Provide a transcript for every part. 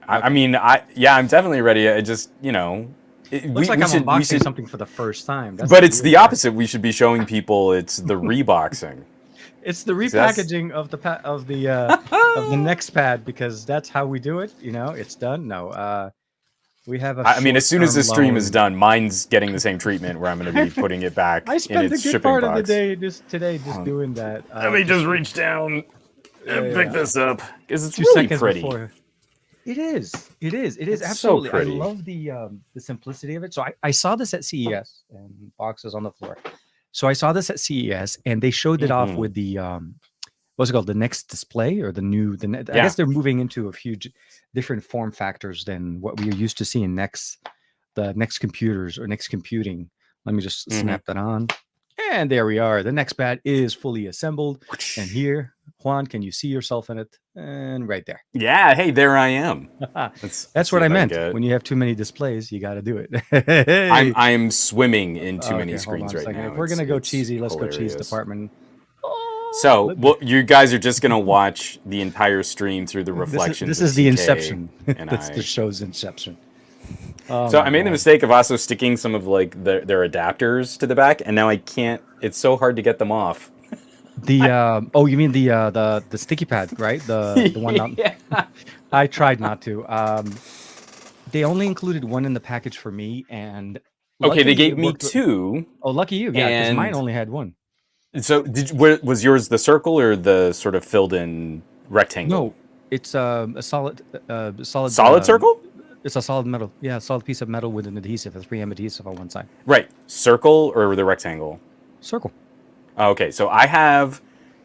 I mean, I'm definitely ready. I just, Looks like I'm unboxing something for the first time. That's but the it's weird the part. opposite. We should be showing people it's the reboxing. It's the So that's, repackaging of of the NexPad because that's how we do it. It's done. No, we have a I mean, as soon as short-term this stream is loan. done, mine's getting the same treatment where I'm going to be putting it I back in spent a its good shipping part of the box. day just doing that. Let me just reach down and pick Yeah. this up because it's Two really seconds pretty. before. It is. It is. It is It's so absolutely. I pretty. love the simplicity of it. So I saw this at CES and boxes on the floor. So I saw this at CES and they showed it off with the what's it called, the next display or I guess they're moving into a few different form factors than what we are used to seeing the next computers or next computing. Let me just snap that on. And there we are. The NexPad is fully assembled. And here, Juan, can you see yourself in it? And right there. Yeah, hey, there I am. That's what I meant. When you have too many displays, you got to do it. Hey. I'm swimming in too many screens right now. If we're gonna go cheesy, let's go cheese department. So, you guys are just gonna watch the entire stream through the reflections. This is the inception. That's the show's inception. So I made the mistake of also sticking some of like their adapters to the back, and now I can't. It's so hard to get them off. You mean the sticky pad, right? The one out. Yeah. I tried not to. They only included one in the package for me, and okay, they gave me two. Oh, lucky you! Yeah, because mine only had one. So, was yours the circle or the sort of filled-in rectangle? No, it's a solid circle. It's a solid metal. Yeah, a solid piece of metal with an adhesive, a 3M adhesive on one side. Right, circle or the rectangle. Circle. Okay, so I have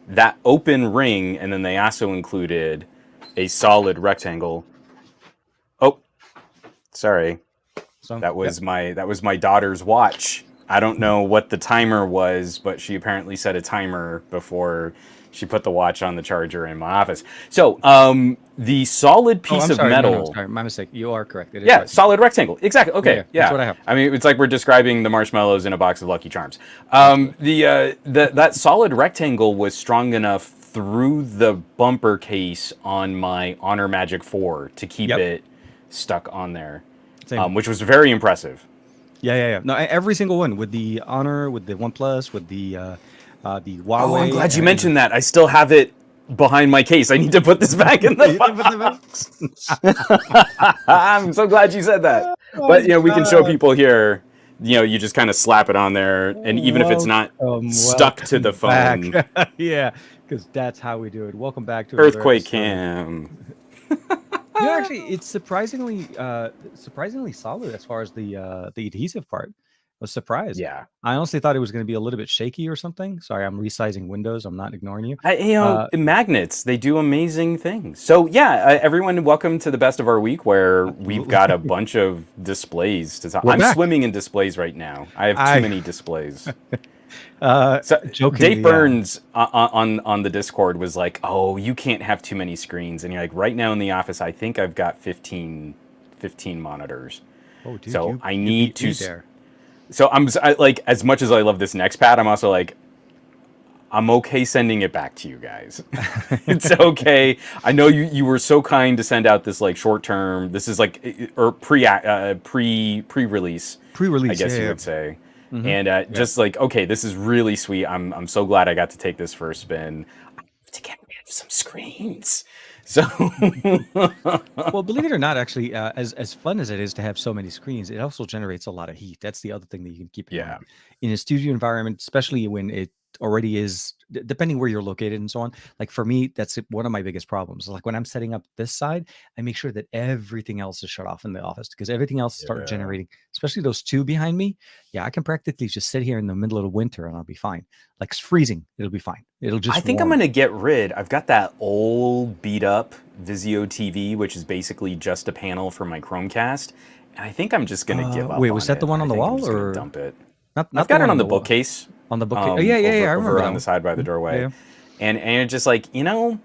that open ring, and then they also included a solid rectangle. Oh, sorry. So, that was my daughter's watch. I don't know what the timer was, but she apparently set a timer before she put the watch on the charger in my office. So, the solid piece of metal. No, sorry, my mistake. You are correct. It is rectangle. Solid rectangle. Exactly. Okay. Yeah. That's what I have. I mean, it's like we're describing the marshmallows in a box of Lucky Charms. That solid rectangle was strong enough through the bumper case on my Honor Magic 4 to keep it stuck on there, which was very impressive. Yeah. No, every single one with the Honor, with the OnePlus, with the Huawei. Oh, I'm glad you mentioned that. I still have it behind my case. I need to put this back in the box. I'm so glad you said that. But we can show people here. You just kind of slap it on there, and even if it's not stuck to the phone. Yeah, because that's how we do it. Welcome back to Earthquake Cam. Actually, it's surprisingly solid as far as the adhesive part. I was surprised. Yeah, I honestly thought it was going to be a little bit shaky or something. Sorry, I'm resizing Windows. I'm not ignoring you. Magnets, they do amazing things. So yeah, everyone, welcome to the best of our week, where we've got a bunch of displays to talk. I'm swimming in displays right now. I have too many displays. Dave Burns on the Discord was like, "Oh, you can't have too many screens," and you're like, "Right now in the office, I think I've got 15 monitors." Oh, dude, so I need to. So I like, as much as I love this NexPad, I'm also like, I'm okay sending it back to you guys. It's okay. I know you were so kind to send out this like short term. This is like or pre-release. Pre-release, I guess you would say. Mm-hmm. And just like, okay, this is really sweet. I'm so glad I got to take this for a spin. I have to get rid of some screens. So, well, believe it or not, actually, as fun as it is to have so many screens, it also generates a lot of heat. That's the other thing that you can keep in mind. In a studio environment, especially when it already is, depending where you're located and so on. Like for me, that's one of my biggest problems. Like when I'm setting up this side, I make sure that everything else is shut off in the office, because everything else starts generating, especially those two behind me. Yeah, I can practically just sit here in the middle of winter and I'll be fine. Like it's freezing, it'll be fine. It'll just. I think I'm gonna get rid. I've got that old beat up Vizio TV, which is basically just a panel for my Chromecast, and I think I'm just gonna give up. Wait, was that the one on the wall, or dump it? Not I've got it on the bookcase. On the bookcase. Yeah. I remember on the side by the doorway. Yeah. And it's just like, it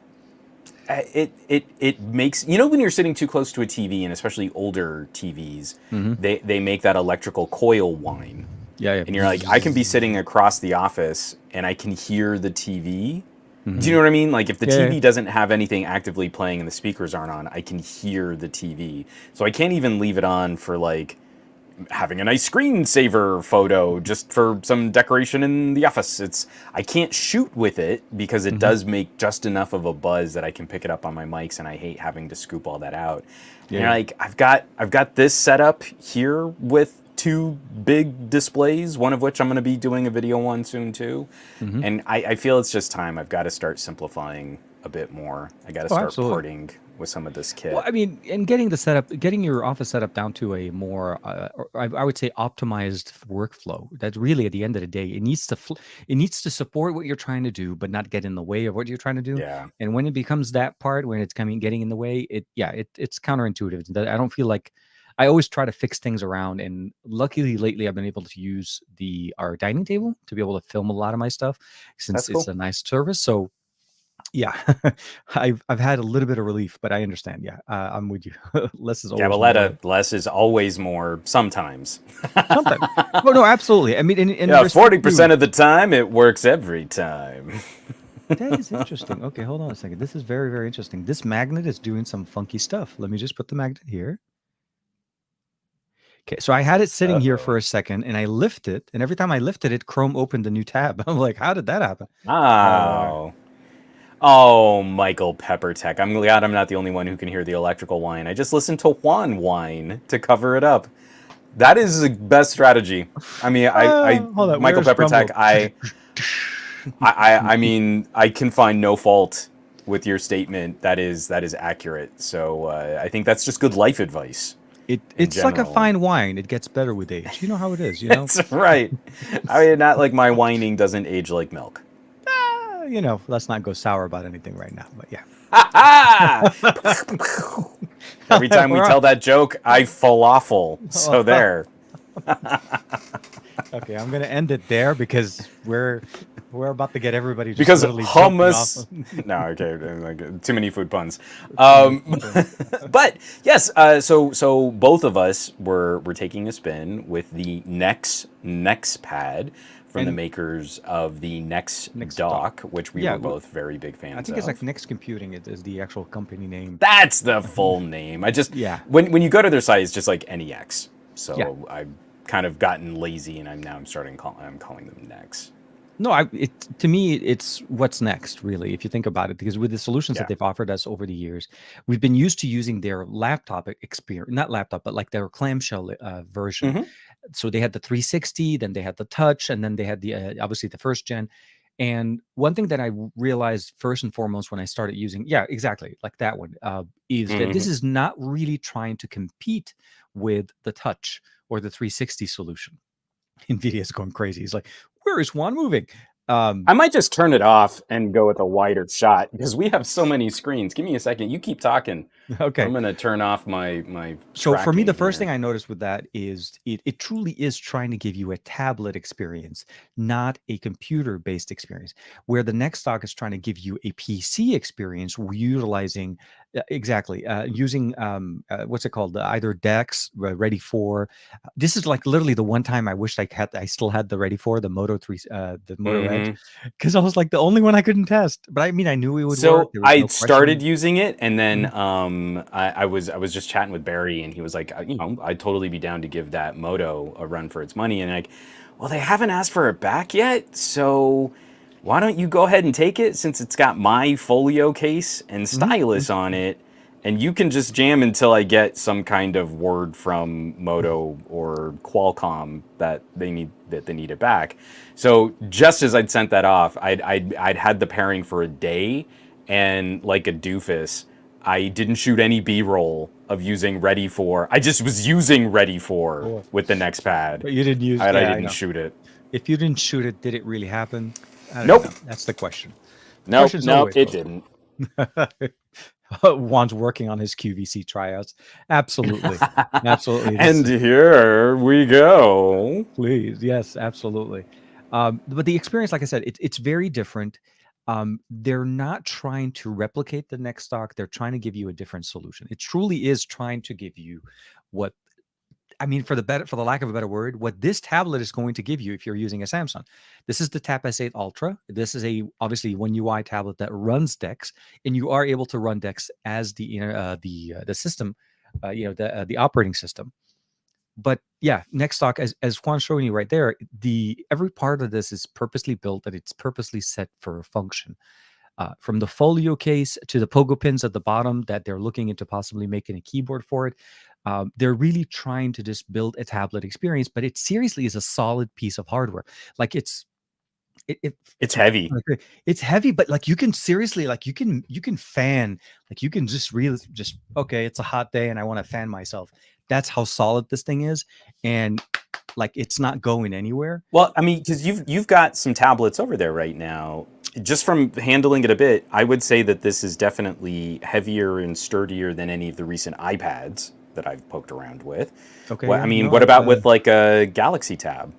makes, when you're sitting too close to a TV, and especially older TVs, they make that electrical coil whine. Yeah. And you're like, I can be sitting across the office and I can hear the TV, Do you know what I mean? Like if the Yeah. TV doesn't have anything actively playing and the speakers aren't on, I can hear the TV. So I can't even leave it on for like having a nice screensaver photo just for some decoration in the office. I can't shoot with it because it does make just enough of a buzz that I can pick it up on my mics, and I hate having to scoop all that out. Yeah. And like I've got this set up here with 2 big displays, one of which I'm going to be doing a video on soon too. And I feel it's just time. I've got to start simplifying a bit more. I got to start parting with some of this kit. Well, I mean, and getting your office setup down to a more, I would say, optimized workflow. That's really at the end of the day, it needs to support what you're trying to do, but not get in the way of what you're trying to do. Yeah. And when it becomes that part, when it's getting in the way, it's counterintuitive. I don't feel like I always try to fix things around, and luckily lately I've been able to use our dining table to be able to film a lot of my stuff since it's a nice service. So yeah, I've had a little bit of relief, but I understand. Yeah, I'm with you. Less is always more. Less is always more. Sometimes. Sometimes. Oh no, absolutely. I mean, and 40% of the time it works every time. That is interesting. Okay, hold on a second. This is very, very interesting. This magnet is doing some funky stuff. Let me just put the magnet here. Okay, so I had it sitting here for a second, and I lift it, and every time I lifted it, Chrome opened a new tab. I'm like, how did that happen? Oh, Michael Peppertech. I'm glad I'm not the only one who can hear the electrical whine. I just listened to Juan whine to cover it up. That is the best strategy. I mean, Michael Peppertech, I mean, I can find no fault with your statement. That is accurate. So I think that's just good life advice. It's like a fine wine. It gets better with age. You know how it is, you know? That's right. I mean, not like my whining doesn't age like milk. You know, let's not go sour about anything right now, but yeah. Every time we tell that joke, I falafel. So there. Okay, I'm gonna end it there because we're about to get everybody just because literally hummus. No, okay, like, too many food puns. But yes, so both of us were taking a spin with the NexPad from the makers of the Nex Dock, which we were both very big fans of. I think it's like Nex Computing is the actual company name. That's the full name. I just when you go to their site, it's just like NEX. So I've kind of gotten lazy, and I'm calling them Nex. No, to me, it's what's next, really, if you think about it, because with the solutions that they've offered us over the years, we've been used to using their laptop experience, not laptop, but like their clamshell version. So they had the 360, then they had the touch, and then they had the obviously the first gen. And one thing that I realized first and foremost when I started using, exactly like that one, is that this is not really trying to compete with the touch or the 360 solution. NVIDIA's going crazy. He's like, where is Juan moving? I might just turn it off and go with a wider shot because we have so many screens. Give me a second. You keep talking. Okay. I'm going to turn off my So for me, the first thing I noticed with that is it truly is trying to give you a tablet experience, not a computer-based experience, where the Next Dock is trying to give you a PC experience utilizing using what's it called? Either Dex, Ready 4. This is like literally the one time I wished I still had the Ready 4, the Moto 3, the Moto Edge, because I was like the only one I couldn't test. But I mean, I knew it would work. So I started using it, and then I was just chatting with Barry, and he was like, I'd totally be down to give that Moto a run for its money, and like, well, they haven't asked for it back yet, so why don't you go ahead and take it since it's got my folio case and stylus on it, and you can just jam until I get some kind of word from Moto or Qualcomm that they need it back. So just as I'd sent that off, I'd had the pairing for a day, and like a doofus, I didn't shoot any B-roll of using Ready 4. I just was using Ready 4 with the NexPad. But you didn't use it. I didn't shoot it. If you didn't shoot it, did it really happen? Nope. Know. That's the question. Nope, it didn't. Juan's working on his QVC tryouts. Absolutely. Absolutely. And here we go. Please. Yes, absolutely. But the experience, like I said, it's very different. They're not trying to replicate the Next Dock. They're trying to give you a different solution. It truly is trying to give you what I mean, for the lack of a better word, what this tablet is going to give you if you're using a Samsung, this is the Tab S8 Ultra. This is obviously One UI tablet that runs Dex, and you are able to run Dex as the system, the operating system. But yeah, NextDock, as Juan's showing you right there, every part of this is purposely built and it's purposely set for a function. From the folio case to the pogo pins at the bottom that they're looking into possibly making a keyboard for it. They're really trying to just build a tablet experience, but it seriously is a solid piece of hardware. Like it's heavy. It's heavy, but like you can seriously, like you can fan, like you can just really just, okay, it's a hot day and I want to fan myself. That's how solid this thing is. And like, it's not going anywhere. Well, I mean, because you've got some tablets over there right now. Just from handling it a bit, I would say that this is definitely heavier and sturdier than any of the recent iPads that I've poked around with. Okay. Well, I mean, what about with like a Galaxy Tab?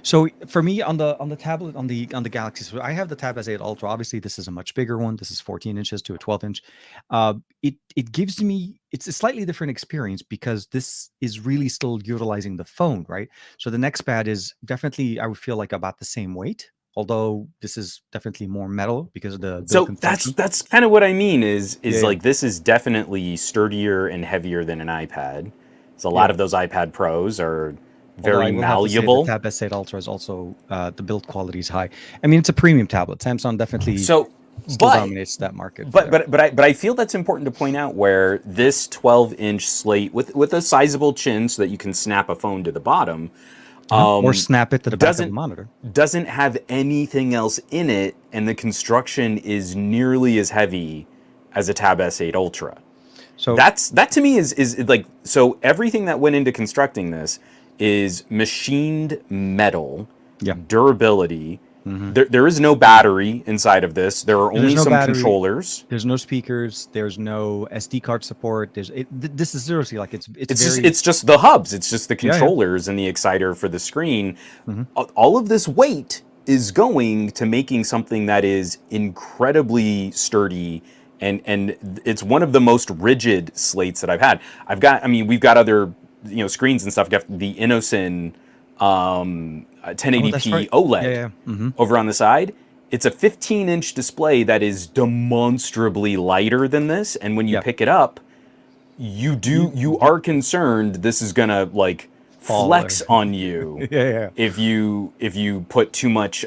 So for me on the tablet on the Galaxy, so I have the Tab S8 Ultra. Obviously, this is a much bigger one. This is 14 inches to a 12 inch. It gives me, it's a slightly different experience because this is really still utilizing the phone, right? So the NexPad is definitely, I would feel like, about the same weight, although this is definitely more metal because of the So that's kind of what I mean is like this is definitely sturdier and heavier than an iPad. So a lot of those iPad Pros are very malleable. The Tab S8 Ultra is also the build quality is high. I mean, it's a premium tablet. Samsung definitely still dominates that market. But I feel that's important to point out where this 12-inch slate with a sizable chin so that you can snap a phone to the bottom. Or snap it to the back of the monitor. Doesn't have anything else in it, and the construction is nearly as heavy as a Tab S8 Ultra. So that to me is like, so everything that went into constructing this is machined metal, durability. There is no battery inside of this. There are only some controllers. There's no speakers. There's no SD card support. This is seriously like it's just the hubs. It's just the controllers and the exciter for the screen. All of this weight is going to making something that is incredibly sturdy, and it's one of the most rigid slates that I've had. We've got other screens and stuff. We've got the Innocen 1080p OLED over on the side. It's a 15-inch display that is demonstrably lighter than this, and when you pick it up, you are concerned this is gonna like flex on you if you put too much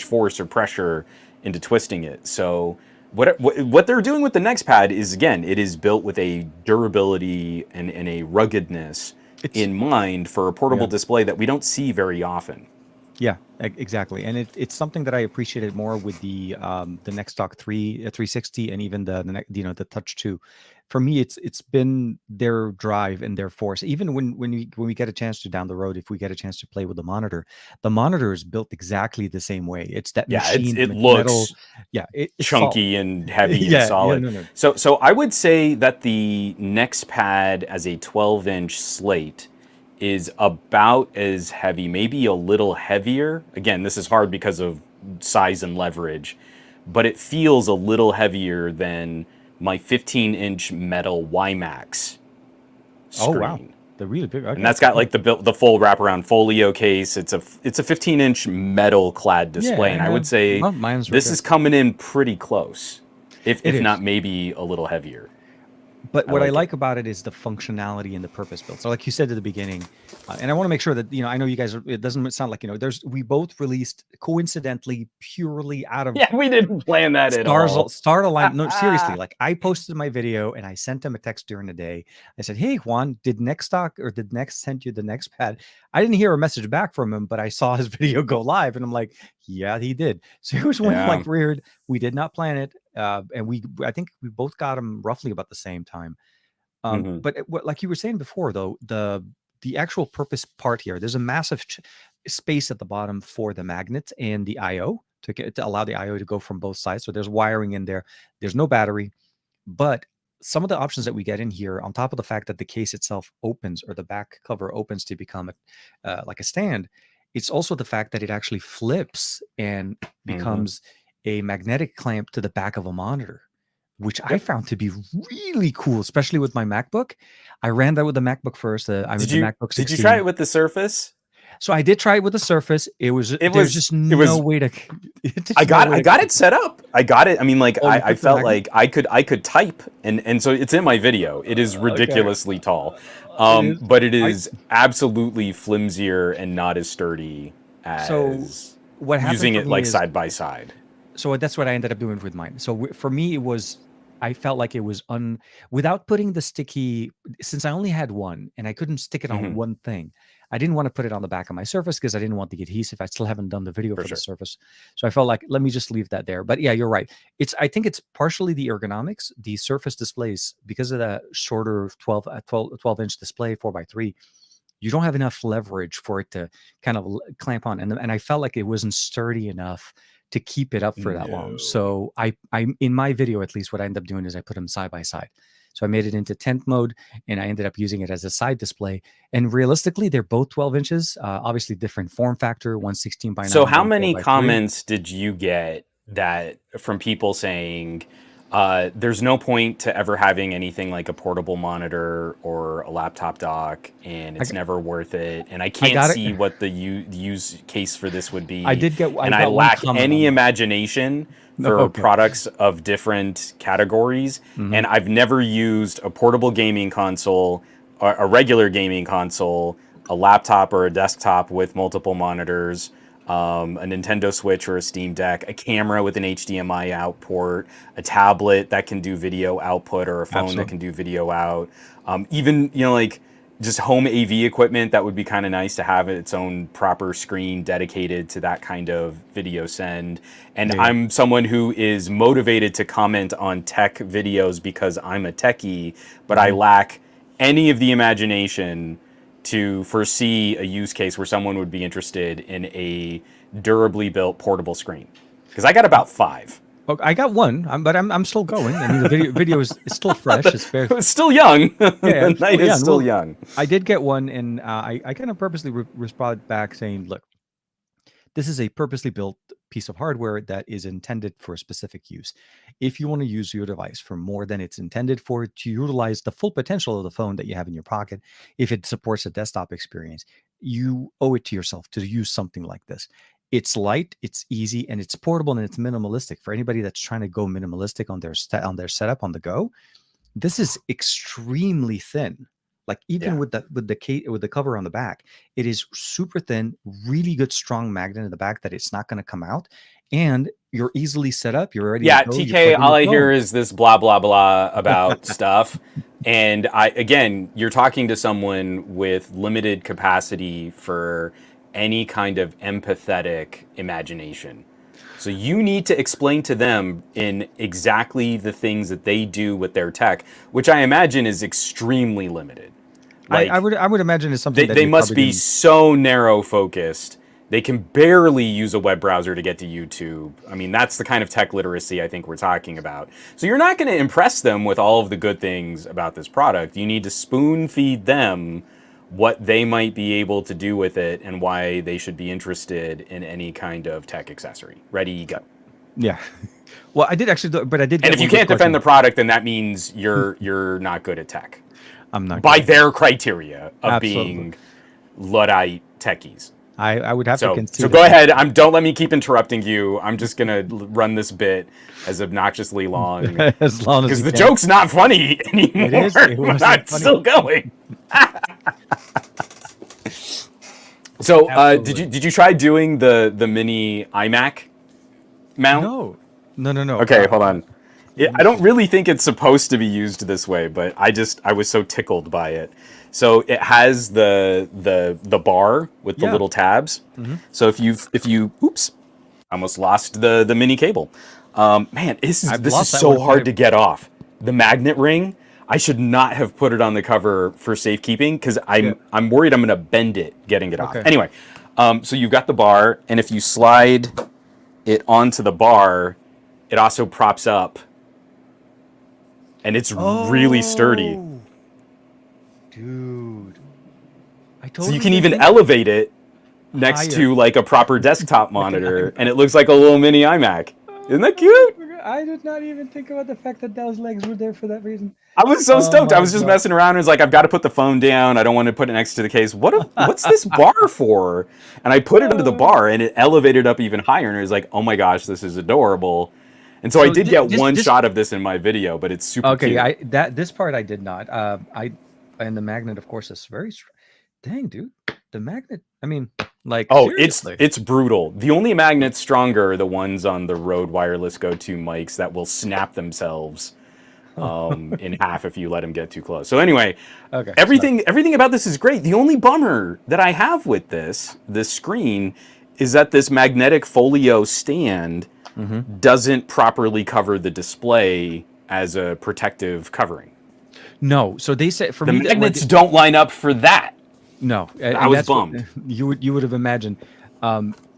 force or pressure into twisting it. So what they're doing with the NexPad is, again, it is built with a durability and a ruggedness in mind for a portable display that we don't see very often. Yeah, exactly. And it's something that I appreciated more with the NextDock 360 and even the Touch 2. For me, it's been their drive and their force. Even when we get a chance to down the road, if we get a chance to play with the monitor is built exactly the same way. It's that machine. It looks it's chunky solid. And heavy and solid. No. So I would say that the NexPad as a 12-inch slate is about as heavy, maybe a little heavier. Again, this is hard because of size and leverage, but it feels a little heavier than my 15-inch metal WiMAX screen. Oh wow, they're really big. Okay. And that's got like the full wraparound folio case. It's a 15-inch metal clad display, and I would say this is coming in pretty close, if not maybe a little heavier. But what I like about it is the functionality and the purpose built. So like you said at the beginning, and I want to make sure that, I know you guys it doesn't sound like, we both released coincidentally purely out of. Yeah, we didn't plan that at all. Start a line. No, seriously, like I posted my video and I sent him a text during the day. I said, hey, Juan, did NextDock or did Next send you the NexPad? I didn't hear a message back from him, but I saw his video go live and I'm like, yeah, he did. So it was like weird. We did not plan it. And I think we both got them roughly about the same time. But like you were saying before, though, the actual purpose part here, there's a massive space at the bottom for the magnets and the I/O to allow the I/O to go from both sides. So there's wiring in there. There's no battery, but some of the options that we get in here, on top of the fact that the case itself opens or the back cover opens to become like a stand, it's also the fact that it actually flips and becomes a magnetic clamp to the back of a monitor. which I found to be really cool, especially with my MacBook. I ran that with the MacBook first. I was the MacBook 16. Did you try it with the Surface? So I did try it with the Surface. There's just no way to. I got it set up. I got it. I mean, like I felt like I could type, and so it's in my video. It is ridiculously tall, but it is absolutely flimsier and not as sturdy as what using it like side by side. So that's what I ended up doing with mine. So for me, I felt like it was without putting the sticky, since I only had one and I couldn't stick it on one thing. I didn't want to put it on the back of my Surface because I didn't want the adhesive. I still haven't done the video for the Surface. So I felt like, let me just leave that there. But yeah, you're right. I think it's partially the ergonomics. The Surface displays, because of the shorter 12-inch display, 4x3, you don't have enough leverage for it to kind of clamp on. And I felt like it wasn't sturdy enough to keep it up for that long. So I in my video, at least, what I ended up doing is I put them side by side. So I made it into tent mode, and I ended up using it as a side display. And realistically, they're both 12 inches, obviously different form factor, 116 by 9. So how many comments did you get from people saying, there's no point to ever having anything like a portable monitor or a laptop dock, and it's never worth it, and I can't see what the use case for this would be. I lack any imagination for products of different categories, and I've never used a portable gaming console, or a regular gaming console, a laptop or a desktop with multiple monitors, a Nintendo Switch or a Steam Deck, a camera with an HDMI out port, a tablet that can do video output, or a phone that can do video out. Even, like just home AV equipment, that would be kind of nice to have its own proper screen dedicated to that kind of video send. And I'm someone who is motivated to comment on tech videos because I'm a techie, but I lack any of the imagination to foresee a use case where someone would be interested in a durably built portable screen. Because I got about 5. I got one, but I'm still going. I mean, the video is still fresh. It's still young. The night is still young. I did get one, and I kind of purposely responded back saying, look, this is a purposely built piece of hardware that is intended for a specific use. If you want to use your device for more than it's intended for, to utilize the full potential of the phone that you have in your pocket, if it supports a desktop experience, you owe it to yourself to use something like this. It's light, it's easy, and it's portable, and it's minimalistic. For anybody that's trying to go minimalistic on their setup on the go, this is extremely thin. Like even with the cover on the back, it is super thin, really good strong magnet in the back that it's not going to come out, and you're easily set up. You're already TK. All I hear is this blah blah blah about stuff, and you're talking to someone with limited capacity for any kind of empathetic imagination. So you need to explain to them in exactly the things that they do with their tech, which I imagine is extremely limited. Like, I would imagine it's something they must be so narrow focused. They can barely use a web browser to get to YouTube. I mean, that's the kind of tech literacy I think we're talking about. So you're not going to impress them with all of the good things about this product. You need to spoon feed them what they might be able to do with it and why they should be interested in any kind of tech accessory. Ready, go. Yeah. Well, I did actually, but I did. And if you can't defend the product, then that means you're not good at tech. I'm not. By their criteria of being Luddite techies. I would have to concede. So go ahead. Don't let me keep interrupting you. I'm just gonna run this bit as obnoxiously long, as long as because the joke's not funny anymore. It is. But I'm still going. So did you try doing the mini iMac mount? No. Okay, hold on. I don't really think it's supposed to be used this way, but I was so tickled by it. So it has the bar with the little tabs. So if you oops, I almost lost the mini cable. Man, this is so hard to get off. The magnet ring, I should not have put it on the cover for safekeeping because I'm worried I'm going to bend it getting it off. Anyway, so you've got the bar, and if you slide it onto the bar, it also props up, and it's really sturdy. Dude, so you can even elevate it next to like a proper desktop monitor, and it looks like a little mini iMac. Isn't that cute? I did not even think about the fact that those legs were there for that reason. I was so stoked. I My was just God. messing around. I was like, I've got to put the phone down. I don't want to put it next to the case. What's this bar for? And I put it under the bar, and it elevated up even higher. And it was like, oh my gosh, this is adorable. And so I did get one shot of this in my video, but it's super cute. Okay, this part I did not. And the magnet, of course, is very strong. Dang, dude, the magnet. I mean, like, seriously. it's brutal. The only magnets stronger are the ones on the Rode Wireless Go 2 mics that will snap themselves in half if you let them get too close. So anyway, okay, everything about this is great. The only bummer that I have with this screen is that this magnetic folio stand doesn't properly cover the display as a protective covering. No, so they said for the me magnets don't line up for that. No, I was bummed. You would have imagined.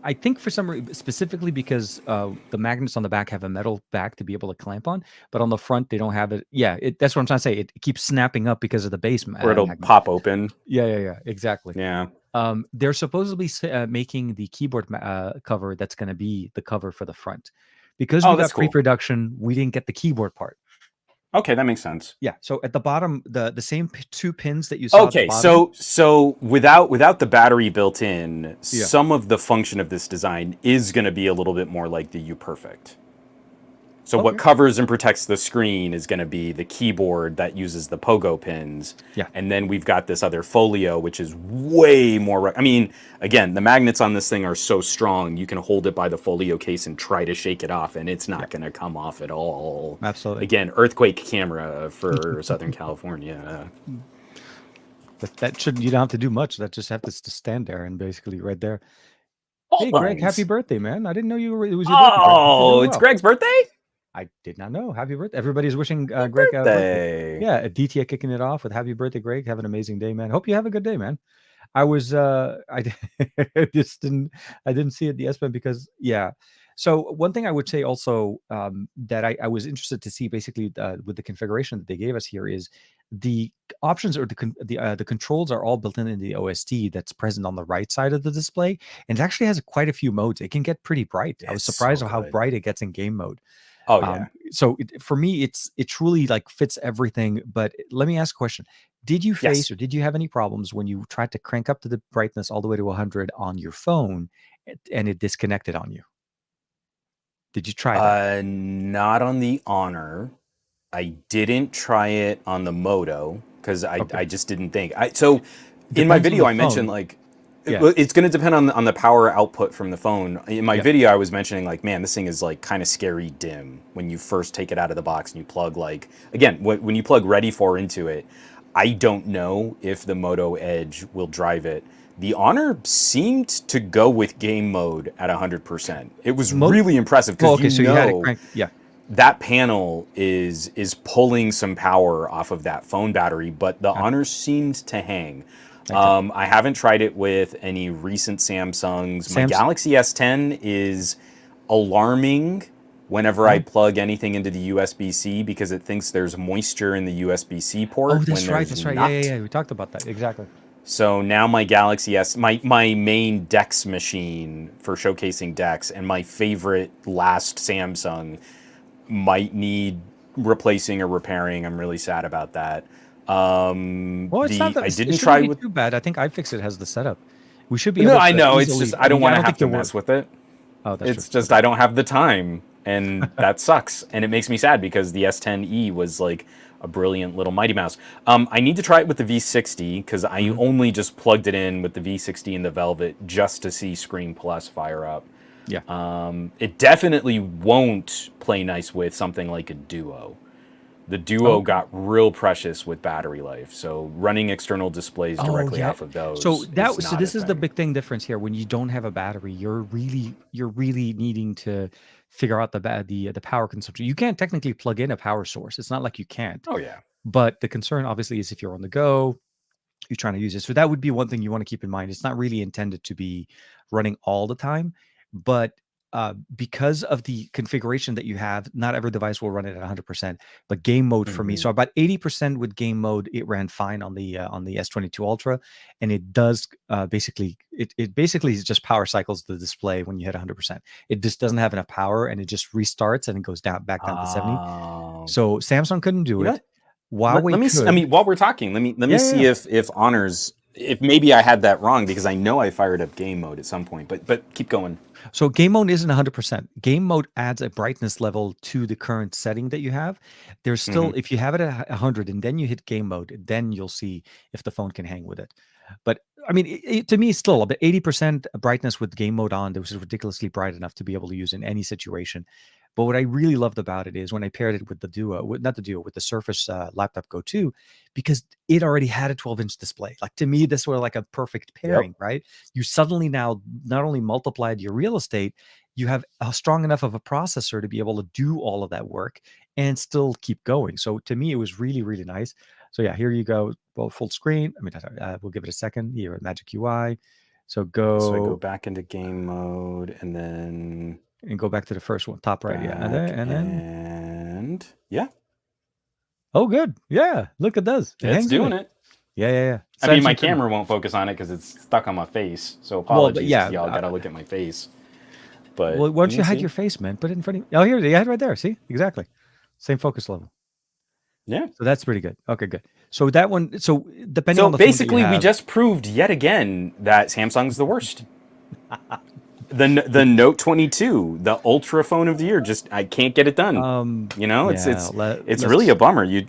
I think for some reason, specifically because the magnets on the back have a metal back to be able to clamp on, but on the front they don't have it. Yeah, that's what I'm trying to say. It keeps snapping up because of the base. Or it'll pop open. Yeah, exactly. Yeah. They're supposedly making the keyboard cover that's going to be the cover for the front. Because we got pre-production, we didn't get the keyboard part. Okay, that makes sense. Yeah, so at the bottom, the same two pins that you saw. Okay, so without the battery built in, some of the function of this design is going to be a little bit more like the U-Perfect. So what covers and protects the screen is going to be the keyboard that uses the pogo pins. Yeah. And then we've got this other folio, which is way more... I mean, again, the magnets on this thing are so strong, you can hold it by the folio case and try to shake it off, and it's not going to come off at all. Absolutely. Again, earthquake camera for Southern California. That shouldn't... You don't have to do much. That just have to stand there and basically right there. Hey, Greg, happy birthday, man. I didn't know it was your birthday. Oh, it's Greg's birthday? I did not know. Happy birthday. Everybody's wishing Greg a birthday. Yeah, DTA kicking it off with happy birthday, Greg. Have an amazing day, man. Hope you have a good day, man. I was I just didn't see it the S-Pen because So one thing I would say also that I was interested to see basically with the configuration that they gave us here is the options or the controls are all built in the OSD that's present on the right side of the display, and it actually has quite a few modes. It can get pretty bright. I was surprised at how bright it gets in game mode. Oh yeah. So for me, it truly like fits everything. But let me ask a question: did you face or did you have any problems when you tried to crank up to the brightness all the way to 100 on your phone, and it disconnected on you? Did you try that? Not on the Honor. I didn't try it on the Moto because I just didn't think. So in my video, I mentioned like it's going to depend on the power output from the phone. In my video, I was mentioning like, man, this thing is like kind of scary dim when you first take it out of the box and you plug like, again, when you plug Ready For into it, I don't know if the Moto Edge will drive it. The Honor seemed to go with game mode at 100%. It was really impressive because you had it cranked. That panel is pulling some power off of that phone battery, but the Honor seemed to hang. I haven't tried it with any recent Samsungs. My Galaxy S10 is alarming whenever I plug anything into the USB-C because it thinks there's moisture in the USB-C port. Oh, that's right. Yeah. We talked about that. Exactly. So now my Galaxy S, my main DeX machine for showcasing DeX and my favorite last Samsung might need replacing or repairing. I'm really sad about that. Well, it's not that, I didn't it try be with too bad. I think iFixit has the setup. We should be. No, able to I know. Easily, it's just I don't want to have to mess with it. Oh, that's it's just I don't have the time, and that sucks. And it makes me sad because the S10e was like a brilliant little Mighty Mouse. I need to try it with the V60 because I only just plugged it in with the V60 and the Velvet just to see Screen Plus fire up. Yeah. It definitely won't play nice with something like a Duo. The Duo got real precious with battery life, so running external displays directly off of those. So this is the big difference here. When you don't have a battery, you're really needing to figure out the power consumption. You can't technically plug in a power source. It's not like you can't. Oh yeah. But the concern obviously is if you're on the go, you're trying to use it. So that would be one thing you want to keep in mind. It's not really intended to be running all the time, but because of the configuration that you have, not every device will run it at 100%. But game mode for me, so about 80% with game mode, it ran fine on the S22 Ultra, and it does basically it basically just power cycles the display when you hit 100%. It just doesn't have enough power, and it just restarts and it goes back down to 70. So Samsung couldn't do it. Huawei could. I mean, while we're talking, let me see if Honors, if maybe I had that wrong, because I know I fired up game mode at some point, but keep going. So game mode isn't 100%. Game mode adds a brightness level to the current setting that you have. There's still, if you have it at 100 and then you hit game mode, then you'll see if the phone can hang with it. But I mean, to me, it's still about 80% brightness with game mode on. This is ridiculously bright enough to be able to use in any situation. But what I really loved about it is when I paired it with the Duo, with the Surface Laptop Go 2, because it already had a 12-inch display. Like, to me, this was like a perfect pairing, right? You suddenly now not only multiplied your real estate, you have a strong enough of a processor to be able to do all of that work and still keep going. So to me, it was really, really nice. So yeah, here you go, both full screen. I mean, we'll give it a second here at Magic UI. So I go back into game mode and then go back to the first one, top right, and yeah. Oh, good. Yeah, look, it does. It's doing it. Yeah. I mean, my camera won't focus on it because it's stuck on my face. So apologies, y'all gotta look at my face. But why don't you hide your face, man? Put it in front of you. Oh, here, you had it right there. See, exactly, same focus level. Yeah. So that's pretty good. Okay, good. So that one. So depending on the basically, we just proved yet again that Samsung's the worst. The Note 22, the Ultra phone of the year, I can't get it done. It's really a bummer. You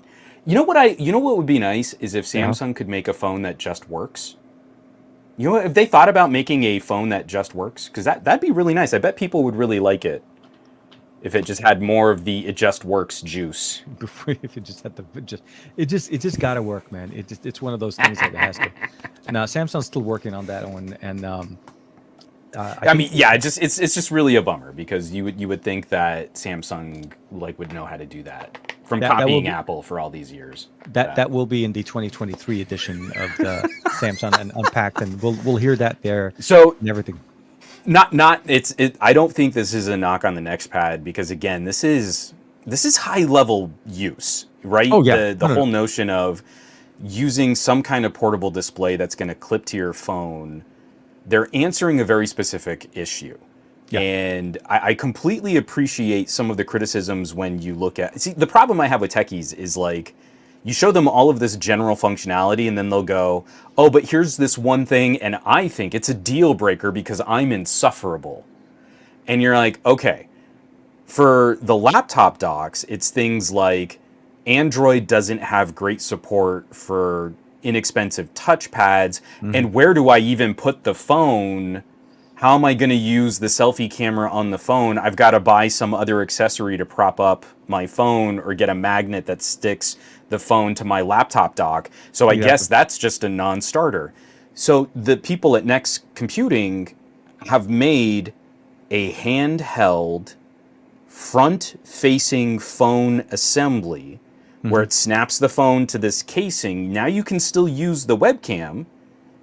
know what would be nice is if Samsung could make a phone that just works. You know, if they thought about making a phone that just works, because that'd be really nice. I bet people would really like it if it just had more of the "it just works" juice. If it just had it just gotta work, man. It's one of those things that it has to. Now Samsung's still working on that one, and it's just really a bummer, because you would think that Samsung would know how to do that from copying Apple for all these years. That will be in the 2023 edition of the Samsung and Unpacked, and we'll hear that there. So and everything. I don't think this is a knock on the NexPad, because again, this is high level use, right? Oh yeah. The whole notion of using some kind of portable display that's going to clip to your phone. They're answering a very specific issue. Yeah. And I completely appreciate some of the criticisms when you look at... See, the problem I have with techies is you show them all of this general functionality and then they'll go, oh, but here's this one thing and I think it's a deal breaker because I'm insufferable. And you're like, okay, for the laptop docks, it's things like Android doesn't have great support for inexpensive touchpads, and where do I even put the phone? How am I going to use the selfie camera on the phone? I've got to buy some other accessory to prop up my phone or get a magnet that sticks the phone to my laptop dock. So I guess that's just a non-starter. So the people at Next Computing have made a handheld front-facing phone assembly where it snaps the phone to this casing. Now you can still use the webcam.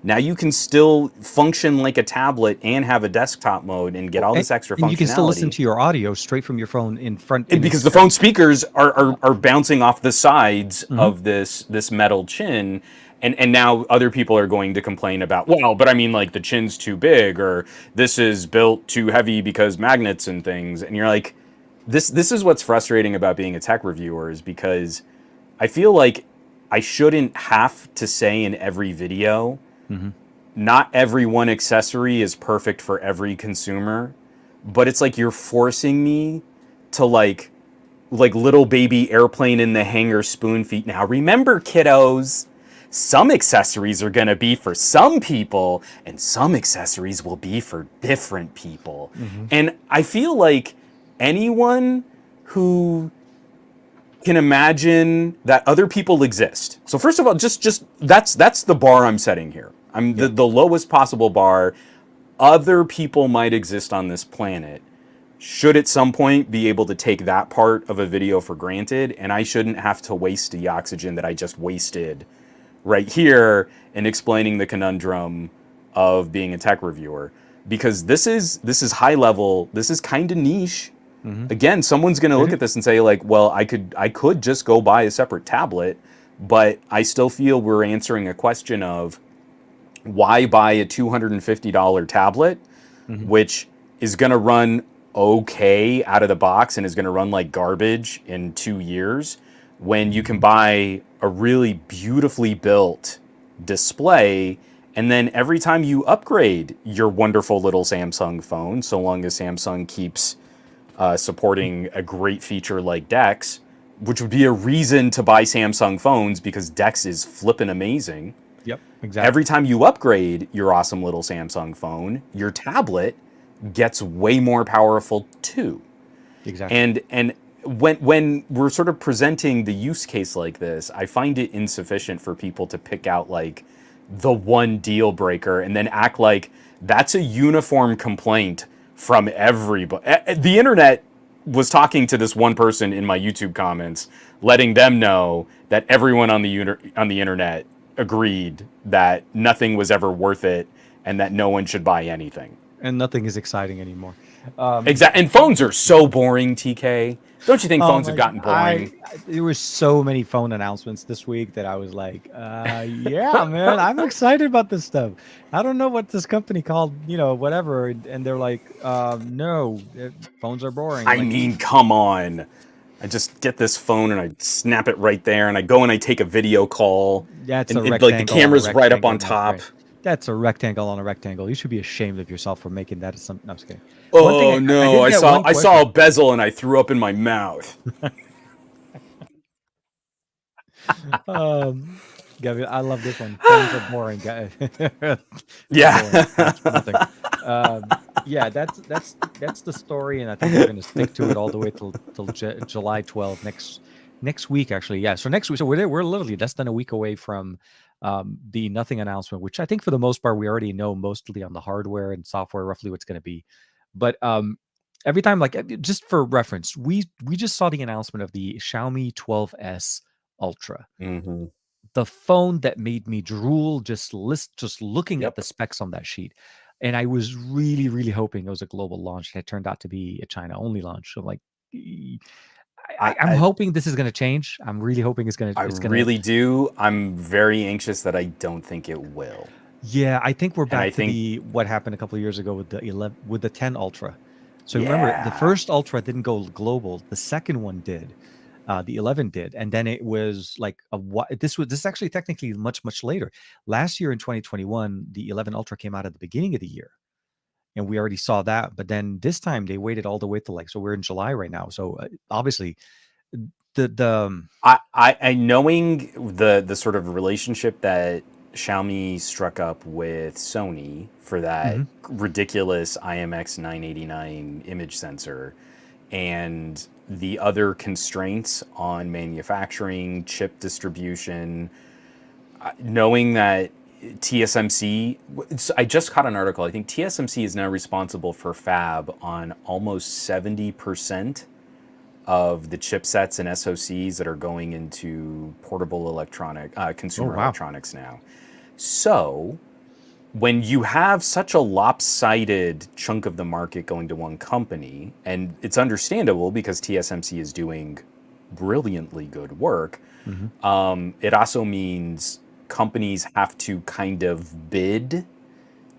Now you can still function like a tablet and have a desktop mode and get all this extra functionality. And you can still listen to your audio straight from your phone in front. Because the phone speakers are bouncing off the sides of this metal chin. And now other people are going to complain about, well, but I mean, the chin's too big, or this is built too heavy because magnets and things. And you're like, this is what's frustrating about being a tech reviewer, is because I feel like I shouldn't have to say in every video, not every one accessory is perfect for every consumer, but it's like you're forcing me to like little baby airplane in the hangar spoon feet. Now remember, kiddos, some accessories are going to be for some people and some accessories will be for different people. And I feel like anyone who can imagine that other people exist. So first of all, just that's the bar I'm setting here. I'm the lowest possible bar. Other people might exist on this planet. Should at some point be able to take that part of a video for granted, and I shouldn't have to waste the oxygen that I just wasted right here in explaining the conundrum of being a tech reviewer. because this is high level. This is kind of niche. Again, someone's going to look at this and say like, well, I could just go buy a separate tablet, but I still feel we're answering a question of why buy a $250 tablet, which is going to run okay out of the box and is going to run like garbage in 2 years, when you can buy a really beautifully built display, and then every time you upgrade your wonderful little Samsung phone, so long as Samsung keeps supporting a great feature like DeX, which would be a reason to buy Samsung phones because DeX is flippin' amazing. Yep, exactly. Every time you upgrade your awesome little Samsung phone, your tablet gets way more powerful too. Exactly. And when we're sort of presenting the use case like this, I find it insufficient for people to pick out like the one deal breaker and then act like that's a uniform complaint from everybody. The internet was talking to this one person in my YouTube comments, letting them know that everyone on the internet agreed that nothing was ever worth it and that no one should buy anything. And nothing is exciting anymore. Exactly. And phones are so boring, TK. Don't you think phones have gotten boring? There were so many phone announcements this week that I was like, yeah, man, I'm excited about this stuff. I don't know what this company called, whatever. And they're like, no, phones are boring. I mean, come on. I just get this phone and I snap it right there and I go and I take a video call. That's and a rectangle. Like the camera's right up on top. Right. That's a rectangle on a rectangle. You should be ashamed of yourself for making that. No, I'm just kidding. Oh no! I saw a bezel and I threw up in my mouth. Gavin, I love this one. Phones are boring. Yeah. Yeah, that's the story, and I think we're going to stick to it all the way till July 12th next week. Actually, yeah. So next week, so we're literally less than a week away from the nothing announcement, which I think for the most part we already know mostly on the hardware and software roughly what's going to be. But every time, like just for reference, we just saw the announcement of the Xiaomi 12S Ultra, the phone that made me drool just looking at the specs on that sheet. And I was really, really hoping it was a global launch. It turned out to be a China only launch. So like, I'm hoping this is going to change. I'm really hoping it's going to. I really do. I'm very anxious that I don't think it will. Yeah, I think we're back to what happened a couple of years ago with the 10 Ultra. So remember, the first Ultra didn't go global. The second one did. The 11 did, and then it was like this is actually technically much later. Last year in 2021, the 11 Ultra came out at the beginning of the year, and we already saw that. But then this time they waited all the way to so we're in July right now. So obviously, I knowing the sort of relationship that Xiaomi struck up with Sony for that ridiculous IMX 989 image sensor, and the other constraints on manufacturing, chip distribution, knowing that TSMC, I just caught an article, I think TSMC is now responsible for fab on almost 70% of the chipsets and SoCs that are going into portable consumer electronics now. So when you have such a lopsided chunk of the market going to one company, and it's understandable because TSMC is doing brilliantly good work, it also means companies have to kind of bid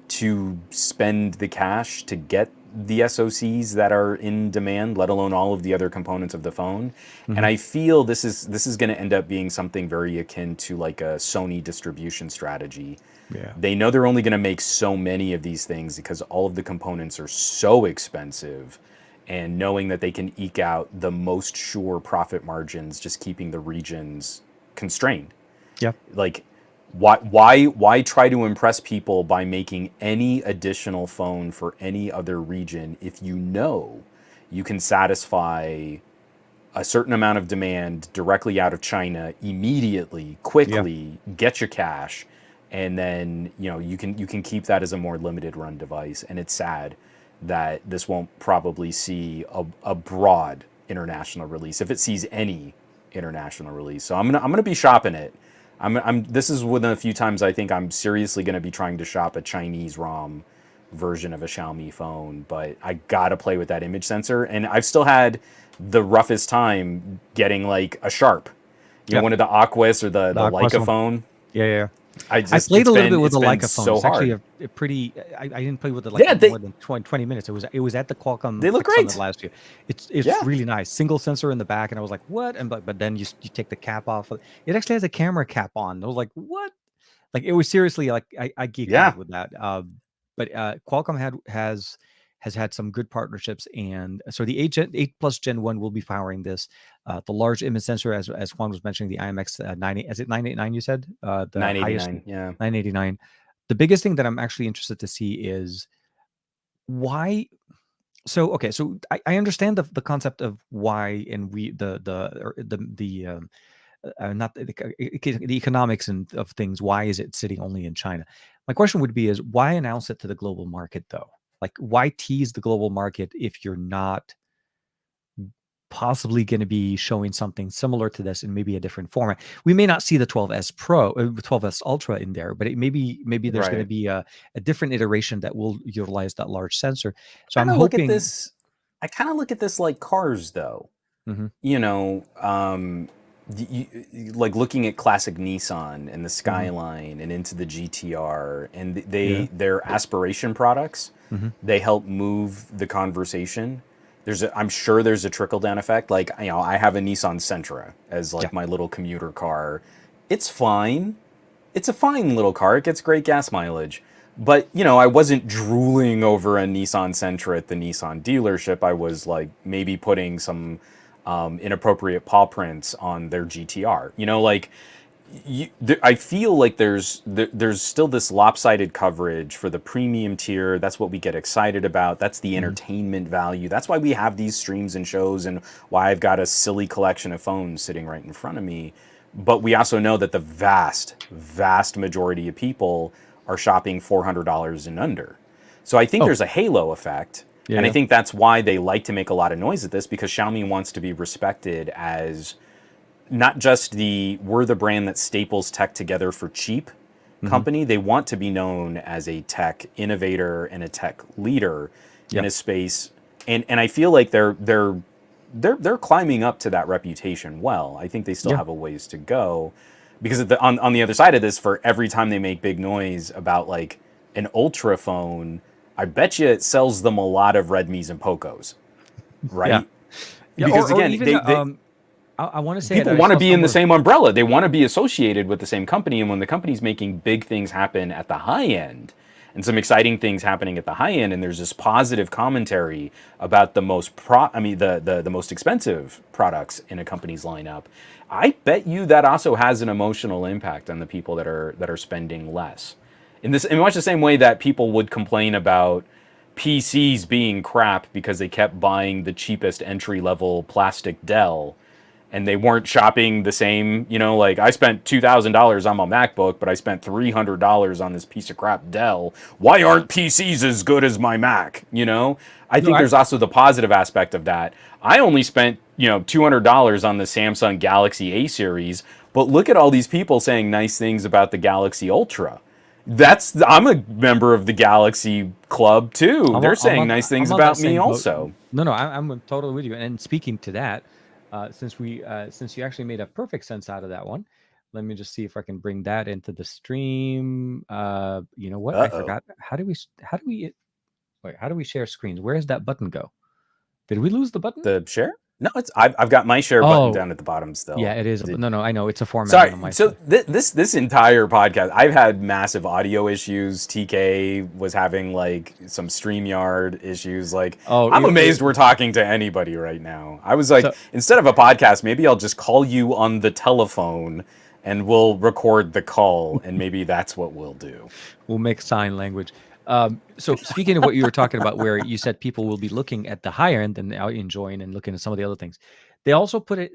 to spend the cash to get the SoCs that are in demand, let alone all of the other components of the phone. And I feel this is going to end up being something very akin to like a Sony distribution strategy. Yeah. They know they're only going to make so many of these things because all of the components are so expensive, and knowing that they can eke out the most sure profit margins just keeping the regions constrained. Yeah. Like why try to impress people by making any additional phone for any other region if you know you can satisfy a certain amount of demand directly out of China immediately, quickly, get your cash, and then you can keep that as a more limited run device. And it's sad that this won't probably see a broad international release, if it sees any international release. So I'm gonna be shopping it. This is one of the few times I think I'm seriously gonna be trying to shop a Chinese ROM version of a Xiaomi phone, but I gotta play with that image sensor. And I've still had the roughest time getting like a Sharp, Yeah, one of the Aquas or the Aqua's Leica one. phone. Yeah. I I just played a little bit with it's the been Leica phone. so It's actually hard. a pretty. I didn't play with it Yeah, more than 20 minutes. It was at the Qualcomm they look Tech Summit great. last year. It's Yeah, really nice. Single sensor in the back, and I was like, what? And but then you take the cap off. It actually has a camera cap on. I was like, what? Like it was seriously like I geeked yeah. out with that. But Qualcomm has had some good partnerships, and so the 8 Plus Gen 1 will be powering this. The large image sensor, as Juan was mentioning, the IMX 90, is it 989? You said the highest 989. Yeah. 989. The biggest thing that I'm actually interested to see is why. So okay, so I understand the concept of why, and we the not the economics and of things. Why is it sitting only in China? My question would be: is why announce it to the global market though? Like, why tease the global market if you're not possibly going to be showing something similar to this in maybe a different format? We may not see the 12s Pro, 12s Ultra in there, but maybe there's going to Right. be a different iteration that will utilize that large sensor. So I'm Kind of look at hoping. this. I kind of look at this like cars, though. Mhm, You know, like looking at classic Nissan and the mhm, Skyline and into the GTR, and yeah. their aspiration products. Mhm, They help move the conversation. I'm sure there's a trickle down effect. Like, I have a Nissan Sentra as yeah. like my little commuter car. It's fine. It's a fine little car. It gets great gas mileage. But, I wasn't drooling over a Nissan Sentra at the Nissan dealership. I was like maybe putting some inappropriate paw prints on their GTR. I feel like there's still this lopsided coverage for the premium tier. That's what we get excited about. That's the Mhm, entertainment value. That's why we have these streams and shows, and why I've got a silly collection of phones sitting right in front of me. But we also know that the vast majority of people are shopping $400 and under. So I think oh, there's a halo effect. yeah, And I yeah. think that's why they like to make a lot of noise at this, because Xiaomi wants to be respected as not just we're the brand that staples tech together for cheap Mhm, company. They want to be known as a tech innovator and a tech leader in yeah, a space. And I feel like they're climbing up to that reputation well. I think they still yeah. have a ways to go, because on the other side of this, for every time they make big noise about like an ultra phone, I bet you it sells them a lot of Redmis and Pocos, Yeah. right? Yeah, Because or again, even, they I wanna say that people I want to saw be in the somewhere. same umbrella. They want to be associated with the same company. And when the company's making big things happen at the high end, and some exciting things happening at the high end, and there's this positive commentary about the the most expensive products in a company's lineup, I bet you that also has an emotional impact on the people that are spending less. In much the same way that people would complain about PCs being crap because they kept buying the cheapest entry level plastic Dell, and they weren't shopping the same. Like, I spent $2,000 on my MacBook, but I spent $300 on this piece of crap Dell. Why aren't PCs as good as my Mac? I No, think there's also the positive aspect of that. I only spent $200 on the Samsung Galaxy A series, but look at all these people saying nice things about the Galaxy Ultra. I'm a member of the Galaxy Club too. They're saying nice things I'm on that about me same boat. also. No, I'm totally with you. And speaking to that, since you actually made a perfect sense out of that one, let me just see if I can bring that into the stream. You know what? I Uh-oh. forgot. How do we share screens? Where does that button go? Did we lose the button? The share? No, I've got my share button Oh, down at the bottom yeah, still. it is. Did No, I know it's a Sorry. formatting on my So side. this entire podcast, I've had massive audio issues. TK was having like some StreamYard issues. Like, Oh, I'm amazed we're talking to anybody right now. I was like, so instead of a podcast, maybe I'll just call you on the telephone and we'll record the call, and maybe that's what we'll do. we'll make sign language. So speaking of what you were talking about, where you said people will be looking at the higher end and enjoying and looking at some of the other things, they also put it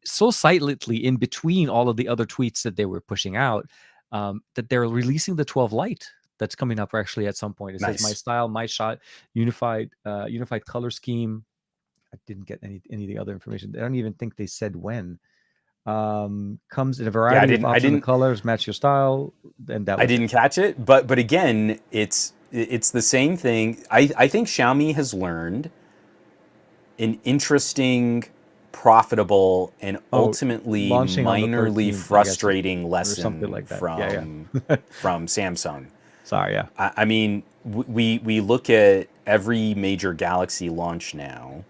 so silently in between all of the other tweets that they were pushing out, that they're releasing the 12 Lite that's coming up actually at some point. It says my Nice. style, my shot, unified color scheme. I didn't get any of the other information. I don't even think they said when. Comes in a Yeah, variety of I options and didn't colors, match your style, and that I was it. didn't catch it, but again, it's it's the same thing. I think Xiaomi has learned an interesting, profitable, and ultimately launching on the minorly 13th, I guess, frustrating or something lesson like that. from Yeah. from Samsung. Sorry, yeah. I mean, we look at every major Galaxy launch now,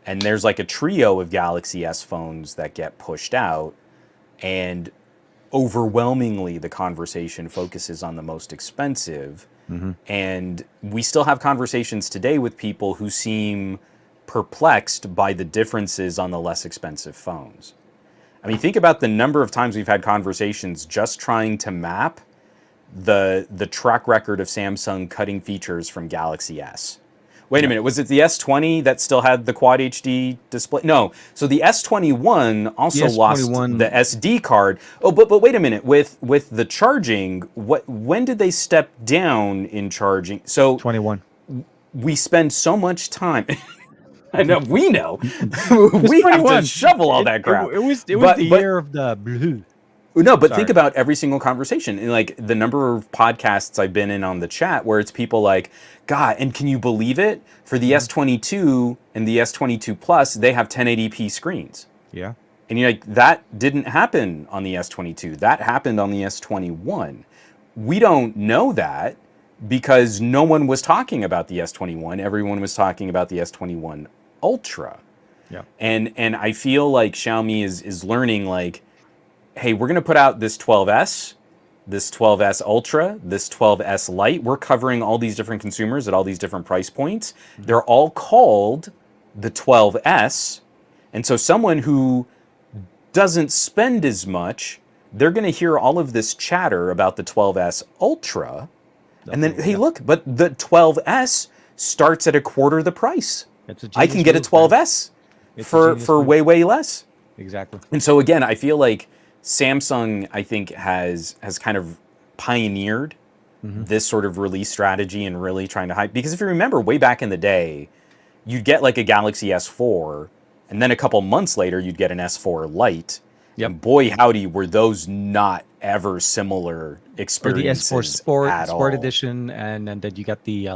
and there's like a trio of Galaxy S phones that get pushed out, and overwhelmingly the conversation focuses on the most expensive. And we still have conversations today with people who seem perplexed by the differences on the less expensive phones. I mean, think about the number of times we've had conversations just trying to map the track record of Samsung cutting features from Galaxy S. Wait a minute, was it the S20 that still had the Quad HD display? No, so the S21 also lost the SD card. Oh, but wait a minute, with the charging, when did they step down in charging? So 21. we spend so much time. I know we know It's we have to 21. shovel all that crap. It was the year of the blue. No, but think about every single conversation. And like the number of podcasts I've been in on the chat where it's people like, God, and can you believe it? For the S22 and the S22 Plus, they have 1080p screens. Yeah. And you're like, that didn't happen on the S22. That happened on the S21. We don't know that because no one was talking about the S21. Everyone was talking about the S21 Ultra. Yeah. And I feel like Xiaomi is learning like, hey, we're going to put out this 12S, this 12S Ultra, this 12S Lite. We're covering all these different consumers at all these different price points. They're all called the 12S. And so someone who doesn't spend as much, they're going to hear all of this chatter about the 12S Ultra. And then, hey, look, but the 12S starts at a quarter the price. I can get a 12S for way less. Exactly. And so again, I feel like Samsung, I think, has kind of pioneered this sort of release strategy and really trying to hype. Because if you remember, way back in the day, you'd get like a Galaxy S4, and then a couple months later, you'd get an S4 Lite. Yep. And boy, howdy, were those not ever similar experiences or the S4 Sport all. Edition, and then you got the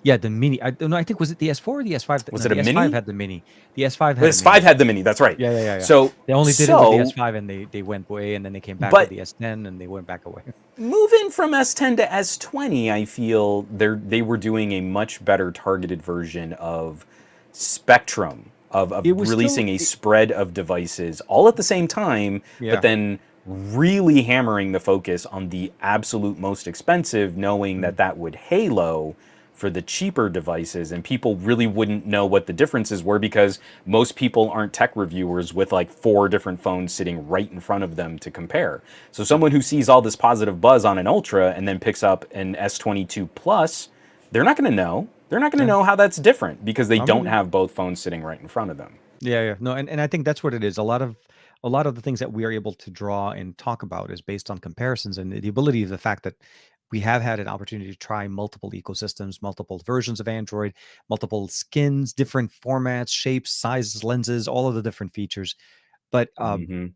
the mini. I don't know. I think was it the S4 or the S5? Was it a mini? The S5 had the mini. The S5 had the S5 had the mini. That's right. Yeah. So they only did it with the S5, and they went away, and then they came back with the S10, and they went back away. Moving from S10 to S20, I feel they were doing a much better targeted version of spectrum of releasing a spread of devices all at the same time, but then really hammering the focus on the absolute most expensive, knowing that would halo for the cheaper devices, and people really wouldn't know what the differences were because most people aren't tech reviewers with like 4 different phones sitting right in front of them to compare. So someone who sees all this positive buzz on an Ultra and then picks up an S22 Plus, they're not going to know. They're not going to know how that's different because they don't have both phones sitting right in front of them. Yeah. No, and I think that's what it is. A lot of the things that we are able to draw and talk about is based on comparisons and the ability of the fact that we have had an opportunity to try multiple ecosystems, multiple versions of Android, multiple skins, different formats, shapes, sizes, lenses, all of the different features. But when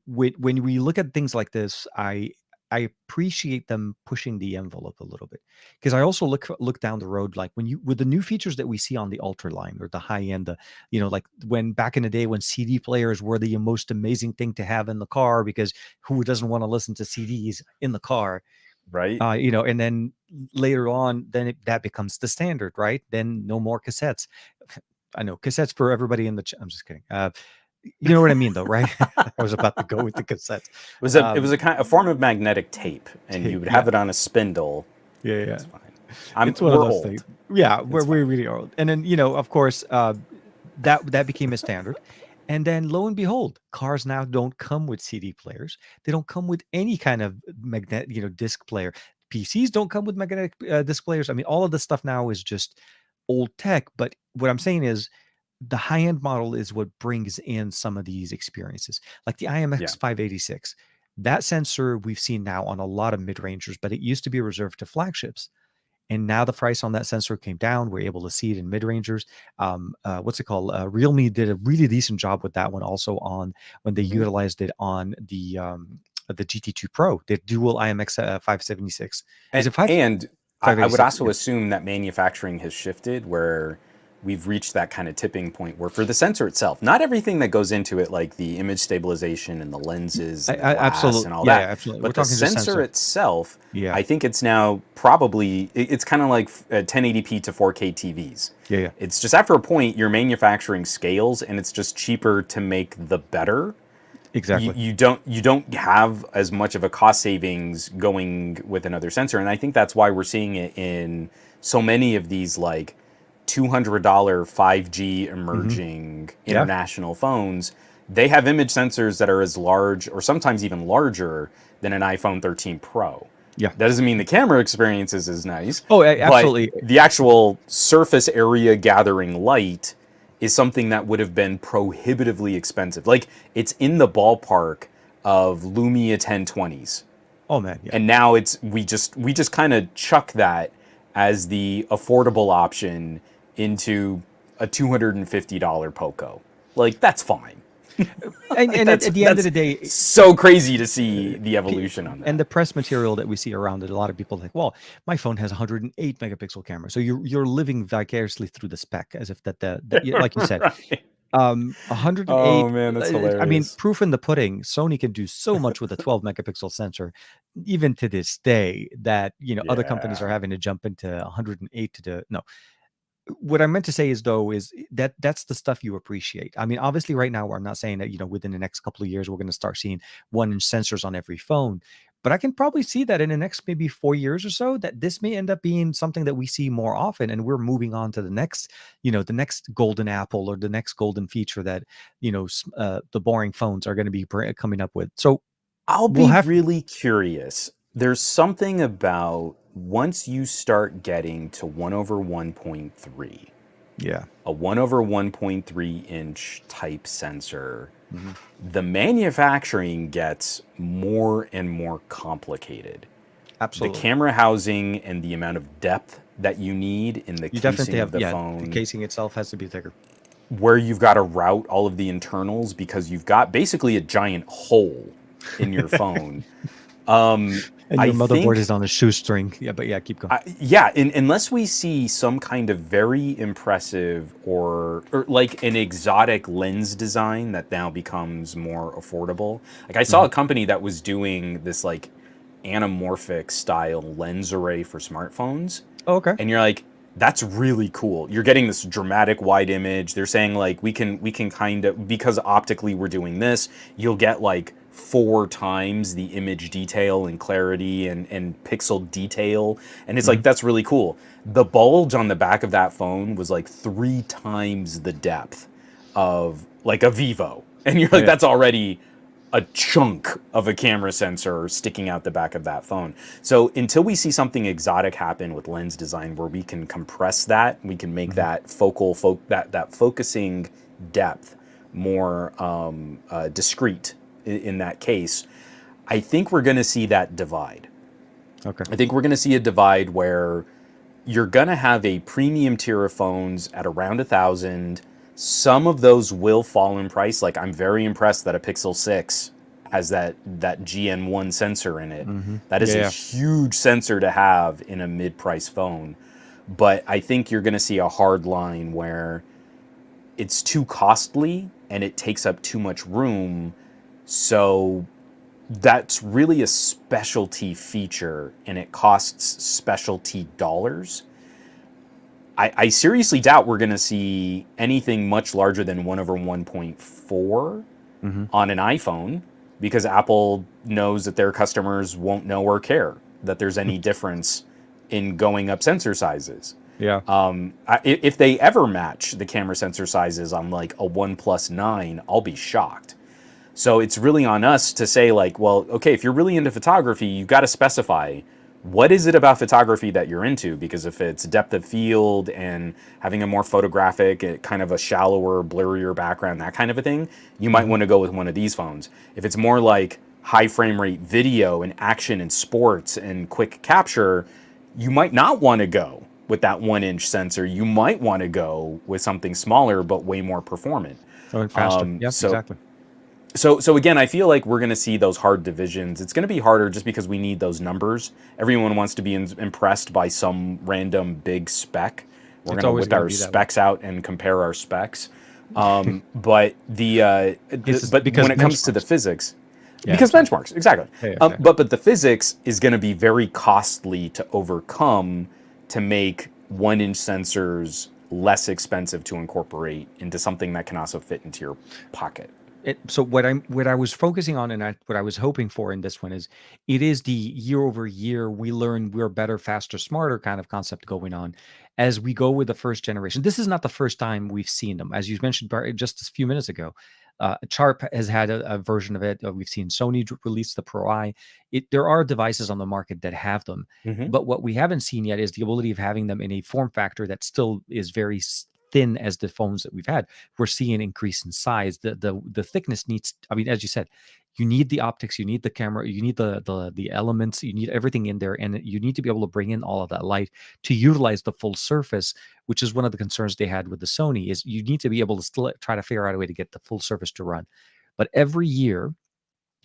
we look at things like this, I appreciate them pushing the envelope a little bit because I also look down the road, like with the new features that we see on the Ultra line or the high end, like when back in the day when CD players were the most amazing thing to have in the car because who doesn't want to listen to CDs in the car? Right. And then later on, then that becomes the standard, right? Then no more cassettes. I know cassettes for everybody in the. I'm just kidding. You know what I mean, though, right? I was about to go with the cassettes. It was a form of magnetic tape, and you would have it on a spindle. Yeah. It's fine. It's one of those things. Yeah, we're really old. And then of course, that became a standard. And then lo and behold, cars now don't come with CD players. They don't come with any kind of magnetic, disc player. PCs don't come with magnetic disc players. I mean, all of this stuff now is just old tech. But what I'm saying is the high-end model is what brings in some of these experiences. Like the IMX 586. That sensor we've seen now on a lot of mid-rangers, but it used to be reserved to flagships. And now the price on that sensor came down. We're able to see it in mid-rangers. What's it called? Realme did a really decent job with that one also on when they utilized it on the GT2 Pro, the dual IMX 576. And I would also assume that manufacturing has shifted where we've reached that kind of tipping point where for the sensor itself, not everything that goes into it, like the image stabilization and the lenses and the glass absolutely, and all yeah, that, yeah, absolutely. but We're the talking just sensor itself, Yeah, I think it's now probably, it's kind of like 1080p to 4K TVs. yeah. It's just after a point, your manufacturing scales and it's just cheaper to make the better. Exactly. You don't have as much of a cost savings going with another sensor, and I think that's why we're seeing it in so many of these like $200 5G emerging international phones. They have image sensors that are as large or sometimes even larger than an iPhone 13 Pro. Yeah. That doesn't mean the camera experience is as nice. Oh, absolutely. But the actual surface area gathering light is something that would have been prohibitively expensive. Like, it's in the ballpark of Lumia 1020s. Oh man, yeah. And now we just kind of chuck that as the affordable option into a $250 Poco. Like, that's fine. And, Like, and at the end of the day, so crazy to see the evolution on that. and the press material that we see around it, a lot of people are like, well, my phone has 108 megapixel camera. So you're living vicariously through the spec as if that like you said, Right. 108. Oh man, that's hilarious. I mean, proof in the pudding. Sony can do so much with a 12 megapixel sensor, even to this day, that other companies are having to jump into 108 to do. No, what I meant to say is though is that that's the stuff you appreciate. I mean, obviously, right now I'm not saying that within the next couple of years we're going to start seeing 1-inch sensors on every phone, but I can probably see that in the next maybe 4 years or so that this may end up being something that we see more often, and we're moving on to the next, the next golden apple or the next golden feature that the boring phones are going to be coming up with. So I'll be really curious. There's something about once you start getting to 1/1.3, a 1/1.3 inch type sensor, the manufacturing gets more and more complicated. Absolutely. The camera housing and the amount of depth that you need in the casing of the phone. The casing itself has to be thicker. Where you've got to route all of the internals because you've got basically a giant hole in your phone. And your motherboard is on a shoestring. Yeah, but yeah, keep going. Unless we see some kind of very impressive or like an exotic lens design that now becomes more affordable. Like I saw a company that was doing this like anamorphic style lens array for smartphones. Oh, okay. And you're like, that's really cool. You're getting this dramatic wide image. They're saying like we can kind of, because optically we're doing this, you'll get like 4 times the image detail and clarity and pixel detail. And it's like, that's really cool. The bulge on the back of that phone was like 3 times the depth of like a Vivo. And you're like, that's already a chunk of a camera sensor sticking out the back of that phone. So until we see something exotic happen with lens design where we can compress that, we can make that that focusing depth more discrete in that case, I think we're going to see that divide. Okay. I think we're going to see a divide where you're going to have a premium tier of phones at around $1,000. Some of those will fall in price. Like I'm very impressed that a Pixel 6 has that GN1 sensor in it. That is a huge sensor to have in a mid-price phone. But I think you're going to see a hard line where it's too costly and it takes up too much room. So that's really a specialty feature and it costs specialty dollars. I seriously doubt we're going to see anything much larger than 1/1.4 on an iPhone because Apple knows that their customers won't know or care that there's any difference in going up sensor sizes. Yeah. If they ever match the camera sensor sizes on like a OnePlus 9, I'll be shocked. So it's really on us to say like, well, okay, if you're really into photography, you've got to specify what is it about photography that you're into? Because if it's depth of field and having a more photographic, kind of a shallower, blurrier background, that kind of a thing, you might want to go with one of these phones. If it's more like high frame rate video and action and sports and quick capture, you might not want to go with that 1-inch sensor. You might want to go with something smaller but way more performant. Oh, and faster. Yes, exactly. So again, I feel like we're going to see those hard divisions. It's going to be harder just because we need those numbers. Everyone wants to be impressed by some random big spec. We're going to whip our specs out and compare our specs. But when it comes to the physics, because benchmarks, exactly. But the physics is going to be very costly to overcome to make 1-inch sensors less expensive to incorporate into something that can also fit into your pocket. So what I was focusing on and what I was hoping for in this one is it is the year over year we learn we're better, faster, smarter kind of concept going on as we go with the first generation. This is not the first time we've seen them, as you mentioned just a few minutes ago. Sharp has had a version of it. We've seen Sony release the Pro Eye. There are devices on the market that have them, but what we haven't seen yet is the ability of having them in a form factor that still is very thin as the phones that we've had. We're seeing an increase in size. The thickness needs, I mean, as you said, you need the optics, you need the camera, you need the elements, you need everything in there, and you need to be able to bring in all of that light to utilize the full surface, which is one of the concerns they had with the Sony, is you need to be able to still try to figure out a way to get the full surface to run. But every year,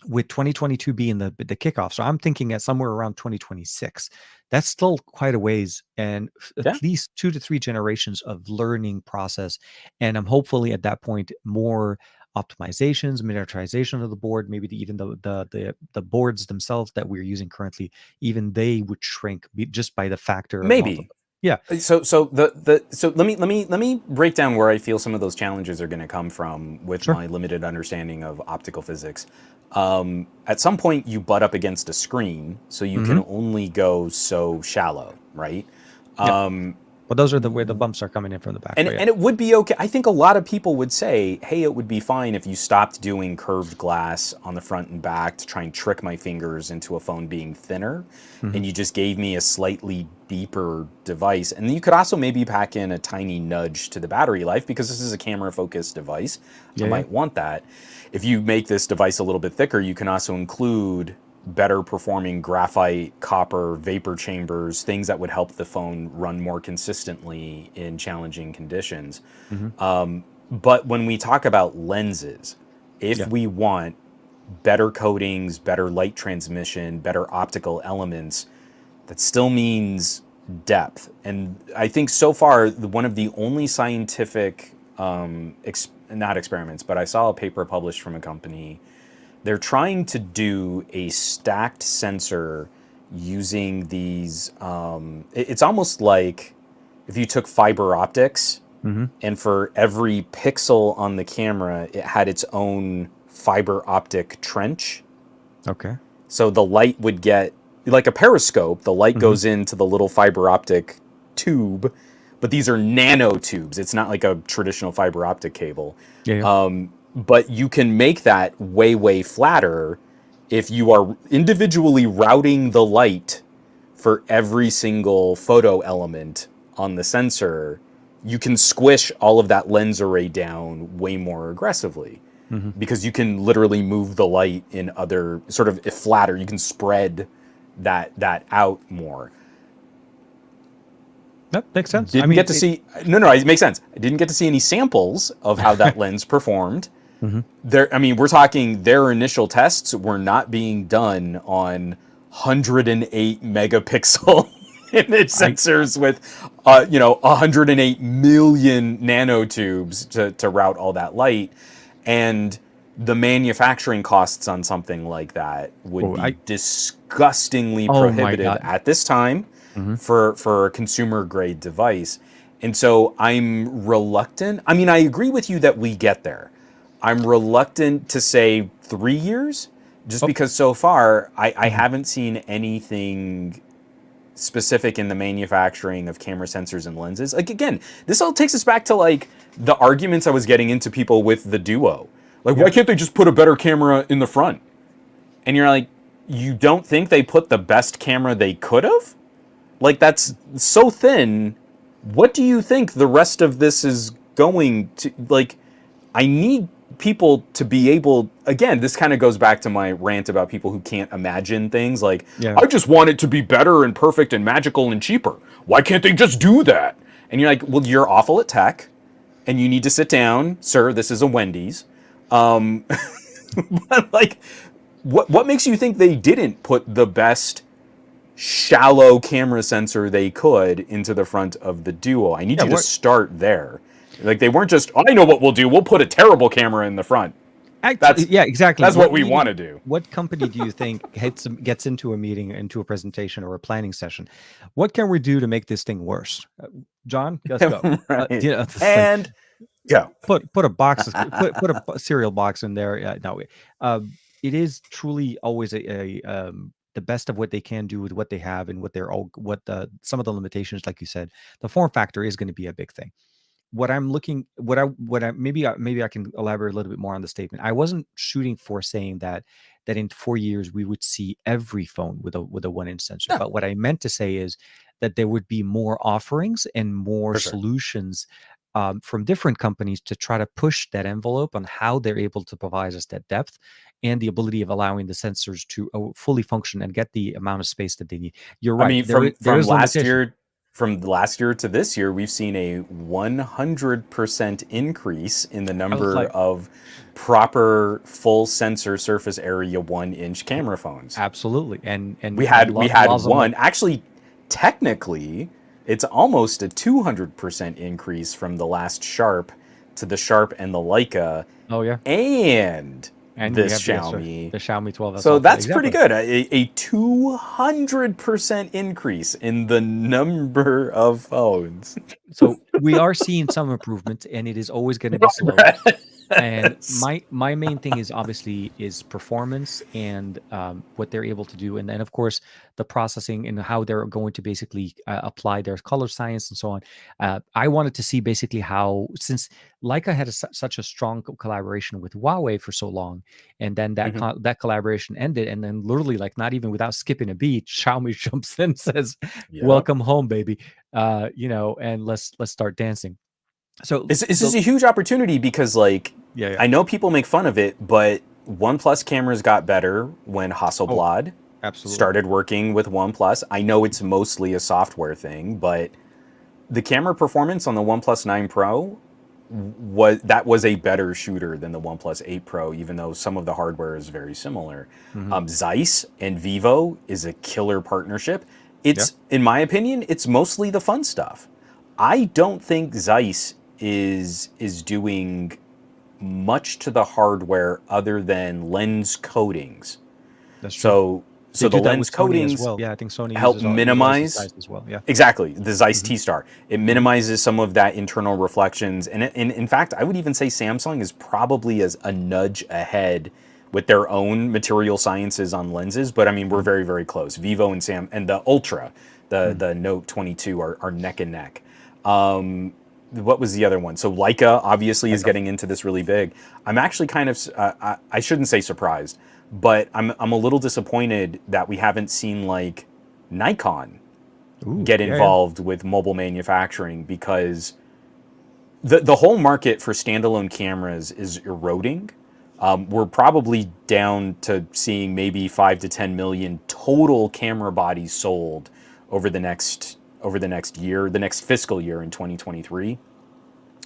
with 2022 being the kickoff, so I'm thinking at somewhere around 2026. That's still quite a ways, and at least 2 to 3 generations of learning process. And I'm hopefully at that point more optimizations, miniaturization of the board, maybe even the boards themselves that we're using currently, even they would shrink just by the factor. Maybe. Yeah. So let me break down where I feel some of those challenges are going to come from with my limited understanding of optical physics. At some point, you butt up against a screen, so you can only go so shallow, right? Well, those are where the bumps are coming in from the back. And it would be okay. I think a lot of people would say, hey, it would be fine if you stopped doing curved glass on the front and back to try and trick my fingers into a phone being thinner, and you just gave me a slightly deeper device. And you could also maybe pack in a tiny nudge to the battery life, because this is a camera-focused device. I might want that. If you make this device a little bit thicker, you can also include better performing graphite, copper, vapor chambers, things that would help the phone run more consistently in challenging conditions. But when we talk about lenses, if we want better coatings, better light transmission, better optical elements, that still means depth. And I think so far, one of the only scientific, not experiments, but I saw a paper published from a company. They're trying to do a stacked sensor using these, it's almost like if you took fiber optics and for every pixel on the camera, it had its own fiber optic trench. Okay. So the light would get, like a periscope, the light goes into the little fiber optic tube, but these are nanotubes. It's not like a traditional fiber optic cable. But you can make that way, way flatter if you are individually routing the light for every single photo element on the sensor. You can squish all of that lens array down way more aggressively because you can literally move the light in other sort of flatter. You can spread that out more. That makes sense. Didn't get to see. No, it makes sense. I didn't get to see any samples of how that lens performed. We're talking their initial tests were not being done on 108 megapixel image sensors with, 108 million nanotubes to route all that light. And the manufacturing costs on something like that would be disgustingly prohibitive at this time for a consumer grade device. And so I'm reluctant. I mean, I agree with you that we get there. I'm reluctant to say 3 years, just because so far I haven't seen anything specific in the manufacturing of camera sensors and lenses. Like, again, this all takes us back to like the arguments I was getting into people with the Duo. Like, why can't they just put a better camera in the front? And you're like, you don't think they put the best camera they could have? Like, that's so thin. What do you think the rest of this is going to, like, I need people to be able, again, this kind of goes back to my rant about people who can't imagine things. Like, I just want it to be better and perfect and magical and cheaper. Why can't they just do that? And you're like, well, you're awful at tech and you need to sit down. Sir, this is a Wendy's. But like, what makes you think they didn't put the best shallow camera sensor they could into the front of the Duo? I need you to start there. Like, they weren't just, I know what we'll do. We'll put a terrible camera in the front. Yeah, exactly. That's what we want to do. What company do you think gets into a meeting, into a presentation or a planning session? What can we do to make this thing worse? John, let's go. Right. And go. Put a box, put a cereal box in there. No, it is truly always the best of what they can do with what they have and some of the limitations, like you said. The form factor is going to be a big thing. Maybe I can elaborate a little bit more on the statement. I wasn't shooting for saying that in 4 years we would see every phone with a 1-inch sensor. No. But what I meant to say is that there would be more offerings and more solutions from different companies to try to push that envelope on how they're able to provide us that depth and the ability of allowing the sensors to fully function and get the amount of space that they need. You're right. I mean, from last year. From last year to this year, we've seen a 100% increase in the number of proper full sensor surface area 1-inch camera phones. Absolutely, and we had one. Actually, technically, it's almost a 200% increase from the last Sharp to the Sharp and the Leica. Oh yeah, and this Xiaomi, the Xiaomi 12. So that's pretty good. A 200% increase in the number of phones. So we are seeing some improvement, and it is always going to be slow. And my main thing is obviously performance and what they're able to do, and then of course the processing and how they're going to basically apply their color science and so on. I wanted to see basically how, since Leica had such a strong collaboration with Huawei for so long, and then that collaboration ended, and then literally like not even without skipping a beat, Xiaomi jumps in and says, "Welcome home, baby," and let's start dancing. So this is a huge opportunity because, like, I know people make fun of it, but OnePlus cameras got better when Hasselblad started working with OnePlus. I know it's mostly a software thing, but the camera performance on the OnePlus 9 Pro was a better shooter than the OnePlus 8 Pro, even though some of the hardware is very similar. Zeiss and Vivo is a killer partnership. It's, in my opinion, it's mostly the fun stuff. I don't think Zeiss is doing much to the hardware other than lens coatings. That's true. So the lens coatings I think Sony help minimize as well. Yeah, exactly, the Zeiss T-Star. It minimizes some of that internal reflections, and in fact, I would even say Samsung is probably a nudge ahead with their own material sciences on lenses. But I mean, we're very, very close. Vivo and and the Ultra, the Note 22 are neck and neck. What was the other one? So Leica obviously is getting into this really big. I'm actually kind of, I shouldn't say surprised, but I'm a little disappointed that we haven't seen like Nikon get involved with mobile manufacturing, because the whole market for standalone cameras is eroding. We're probably down to seeing maybe 5 to 10 million total camera bodies sold over the next year, the next fiscal year in 2023.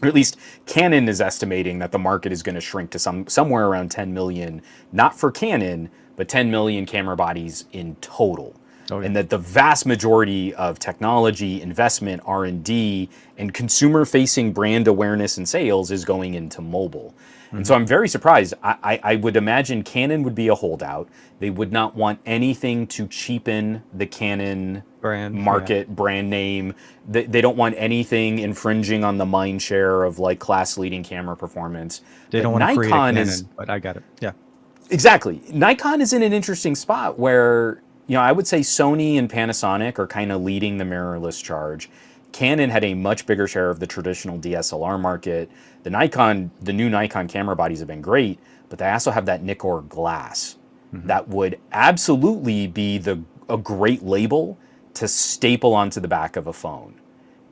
Or at least Canon is estimating that the market is going to shrink to somewhere around 10 million, not for Canon, but 10 million camera bodies in total. And that the vast majority of technology, investment, R&D, and consumer-facing brand awareness and sales is going into mobile. And so I'm very surprised. I would imagine Canon would be a holdout. They would not want anything to cheapen the Canon brand name. They don't want anything infringing on the mind share of like class-leading camera performance. They don't want to create a Canon, but I got it. Yeah, exactly. Nikon is in an interesting spot where, I would say Sony and Panasonic are kind of leading the mirrorless charge. Canon had a much bigger share of the traditional DSLR market. The new Nikon camera bodies have been great, but they also have that Nikkor glass that would absolutely be a great label to staple onto the back of a phone.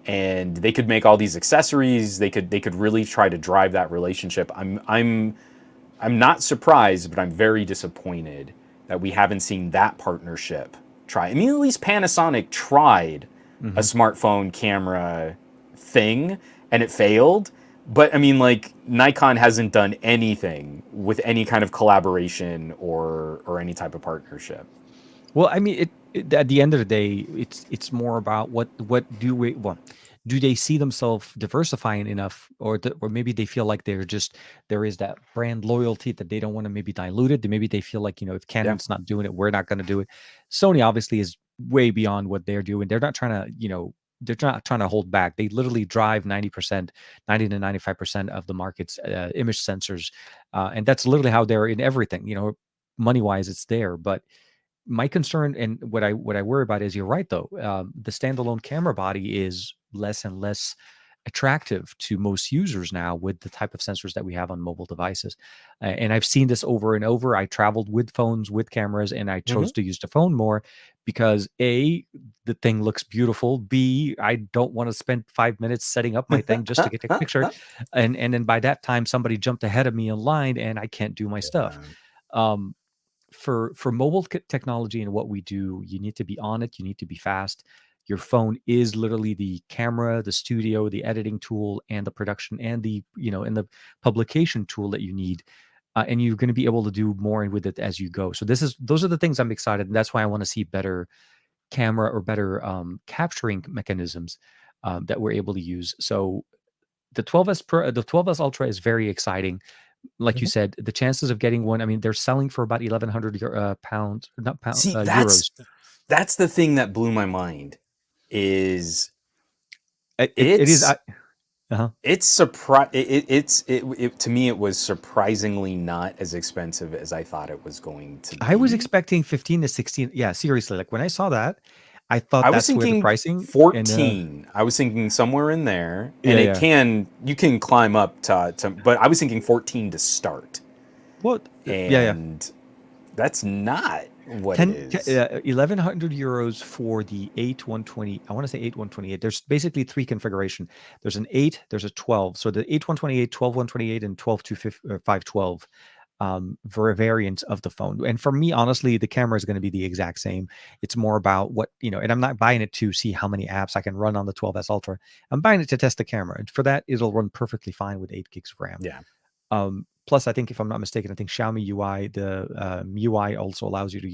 And they could make all these accessories. They could really try to drive that relationship. I'm not surprised, but I'm very disappointed that we haven't seen that partnership try. I mean, at least Panasonic tried a smartphone camera thing, and it failed. But I mean, like, Nikon hasn't done anything with any kind of collaboration or any type of partnership. Well, I mean, at the end of the day, it's more about what do they see themselves diversifying enough, or maybe they feel like there is that brand loyalty that they don't want to maybe dilute it. Maybe they feel like, if Yeah. Canon's not doing it, we're not going to do it. Sony obviously is way beyond what they're doing. They're not trying to, they're not trying to hold back. They literally drive 90%, 90 to 95% of the market's image sensors, and that's literally how they're in everything. Money wise, it's there, but my concern and what I worry about is, you're right though, the standalone camera body is less and less attractive to most users now with the type of sensors that we have on mobile devices. And I've seen this over and over. I traveled with phones, with cameras, and I Mm-hmm. chose to use the phone more because A, the thing looks beautiful. B, I don't want to spend 5 minutes setting up my thing just to get a picture. And then by that time, somebody jumped ahead of me in line and I can't do my stuff. Um, for mobile technology and what we do, you need to be on it. You need to be fast. Your phone is literally the camera, the studio, the editing tool, and the production, and and the publication tool that you need. And you're going to be able to do more with it as you go. So those are the things I'm excited, and that's why I want to see better camera or better capturing mechanisms that we're able to use. So the 12S Ultra is very exciting. Like you Mhm. said, the chances of getting one, I mean, they're selling for about 1,100 pounds, not pound, See, euros. that's the thing that blew my mind. Is It is. it's Uh-huh. it's to me, it was surprisingly not as expensive as I thought it was going to I was be. expecting 15 to 16. Yeah, seriously. Like when I saw that, I thought I was that's where the thinking pricing and 14. I was thinking somewhere in there, and yeah. you can climb up to, but I was thinking 14 to start, What? Yeah. and that's not what it 10, is. 1,100 euros for the 8 120. I want to say 8 128. There's basically three configuration. There's an 8, there's a 12. So the 8 128, 12 128, and 12 512 variants of the phone. And for me, honestly, the camera is going to be the exact same. It's more about what, and I'm not buying it to see how many apps I can run on the 12S Ultra. I'm buying it to test the camera. And for that, it'll run perfectly fine with 8 gigs of RAM. Yeah. Plus, I think if I'm not mistaken, I think Xiaomi UI, the UI also allows you to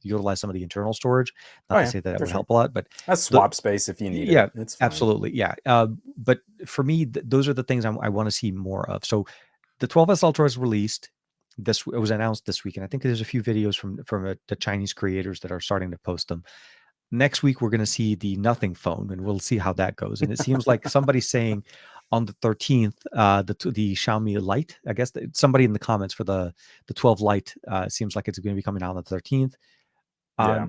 utilize some of the internal storage. Not Oh to yeah, say that it for would sure. help a lot, but That's swap space if you need it. yeah, It's fine. absolutely, yeah. But for me, those are the things I want to see more of. So the 12S Ultra is released. It was announced this week, and I think there's a few videos from the Chinese creators that are starting to post them. Next week, we're going to see the Nothing phone, and we'll see how that goes. And it seems like somebody's saying on the 13th, the Xiaomi Lite. I guess somebody in the comments for the 12 Lite seems like it's going to be coming out on the 13th. Yeah.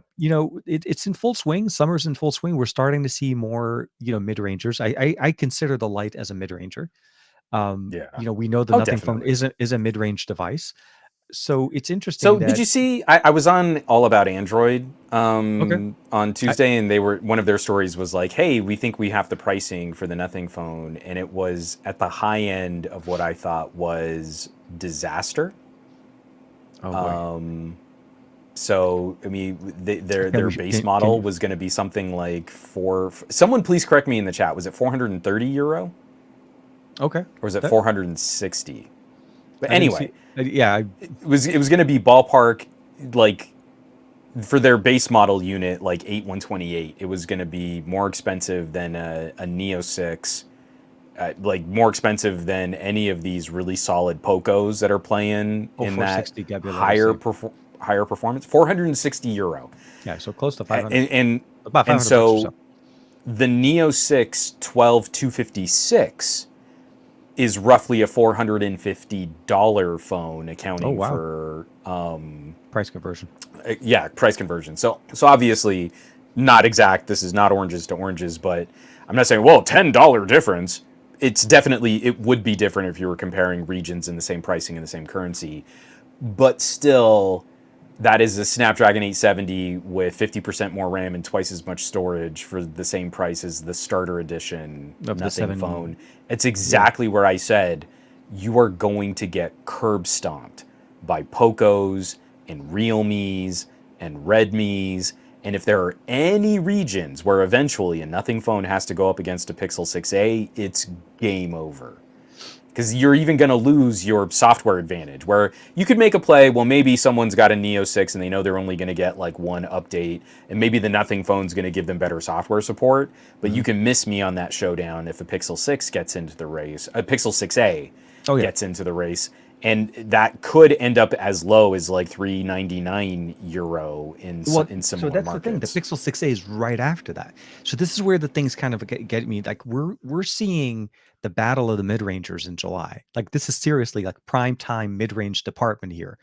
It's in full swing. Summer's in full swing. We're starting to see more, mid rangers. I consider the Lite as a mid ranger. Yeah. We know the Oh, Nothing phone definitely. is a mid range device. So it's interesting So did that you see? I was on All About Android okay, on I, Tuesday, and one of their stories was like, "Hey, we think we have the pricing for the Nothing phone," and it was at the high end of what I thought was disaster. oh boy, So I mean, can their we base can model you? was going to be something like four. Someone please correct me in the chat. Was it 430 euro, Okay, or was it that 460? But I didn't see. anyway, Yeah, it was going to be ballpark, like, for their base model unit, like 8128. It was going to be more expensive than a Neo 6, like more expensive than any of these really solid Pocos that are playing in that 460 Gabriel letter C. higher performance. 460 euro. Yeah, so close to 500, And about and 500 bucks or so so. the Neo 6 12256 is roughly a $450 phone, Oh accounting wow, for price conversion. yeah, price conversion. So obviously not exact. This is not oranges to oranges, but I'm not saying, well, $10 difference. It would be different if you were comparing regions in the same pricing in the same currency, but still, that is a Snapdragon 870 with 50% more RAM and twice as much storage for the same price as the starter edition Of the Nothing 7, phone. It's yeah, exactly where I said you are going to get curb stomped by Pocos and Realmes and Redmis. And if there are any regions where eventually a Nothing phone has to go up against a Pixel 6a, it's game over. because you're even going to lose your software advantage, where you could make a play, well, maybe someone's got a Neo 6 and they know they're only going to get like one update, and maybe the Nothing phone's going to give them better software support, but you can miss me on that showdown if a Pixel 6 gets into the race, a Pixel 6a gets into the race, and that could end up as low as like €399 in some more so that's markets. the thing. The Pixel 6a is right after that. So this is where the things kind of get me. Like we're seeing the battle of the mid-rangers in July. Like this is seriously like prime time mid-range department here.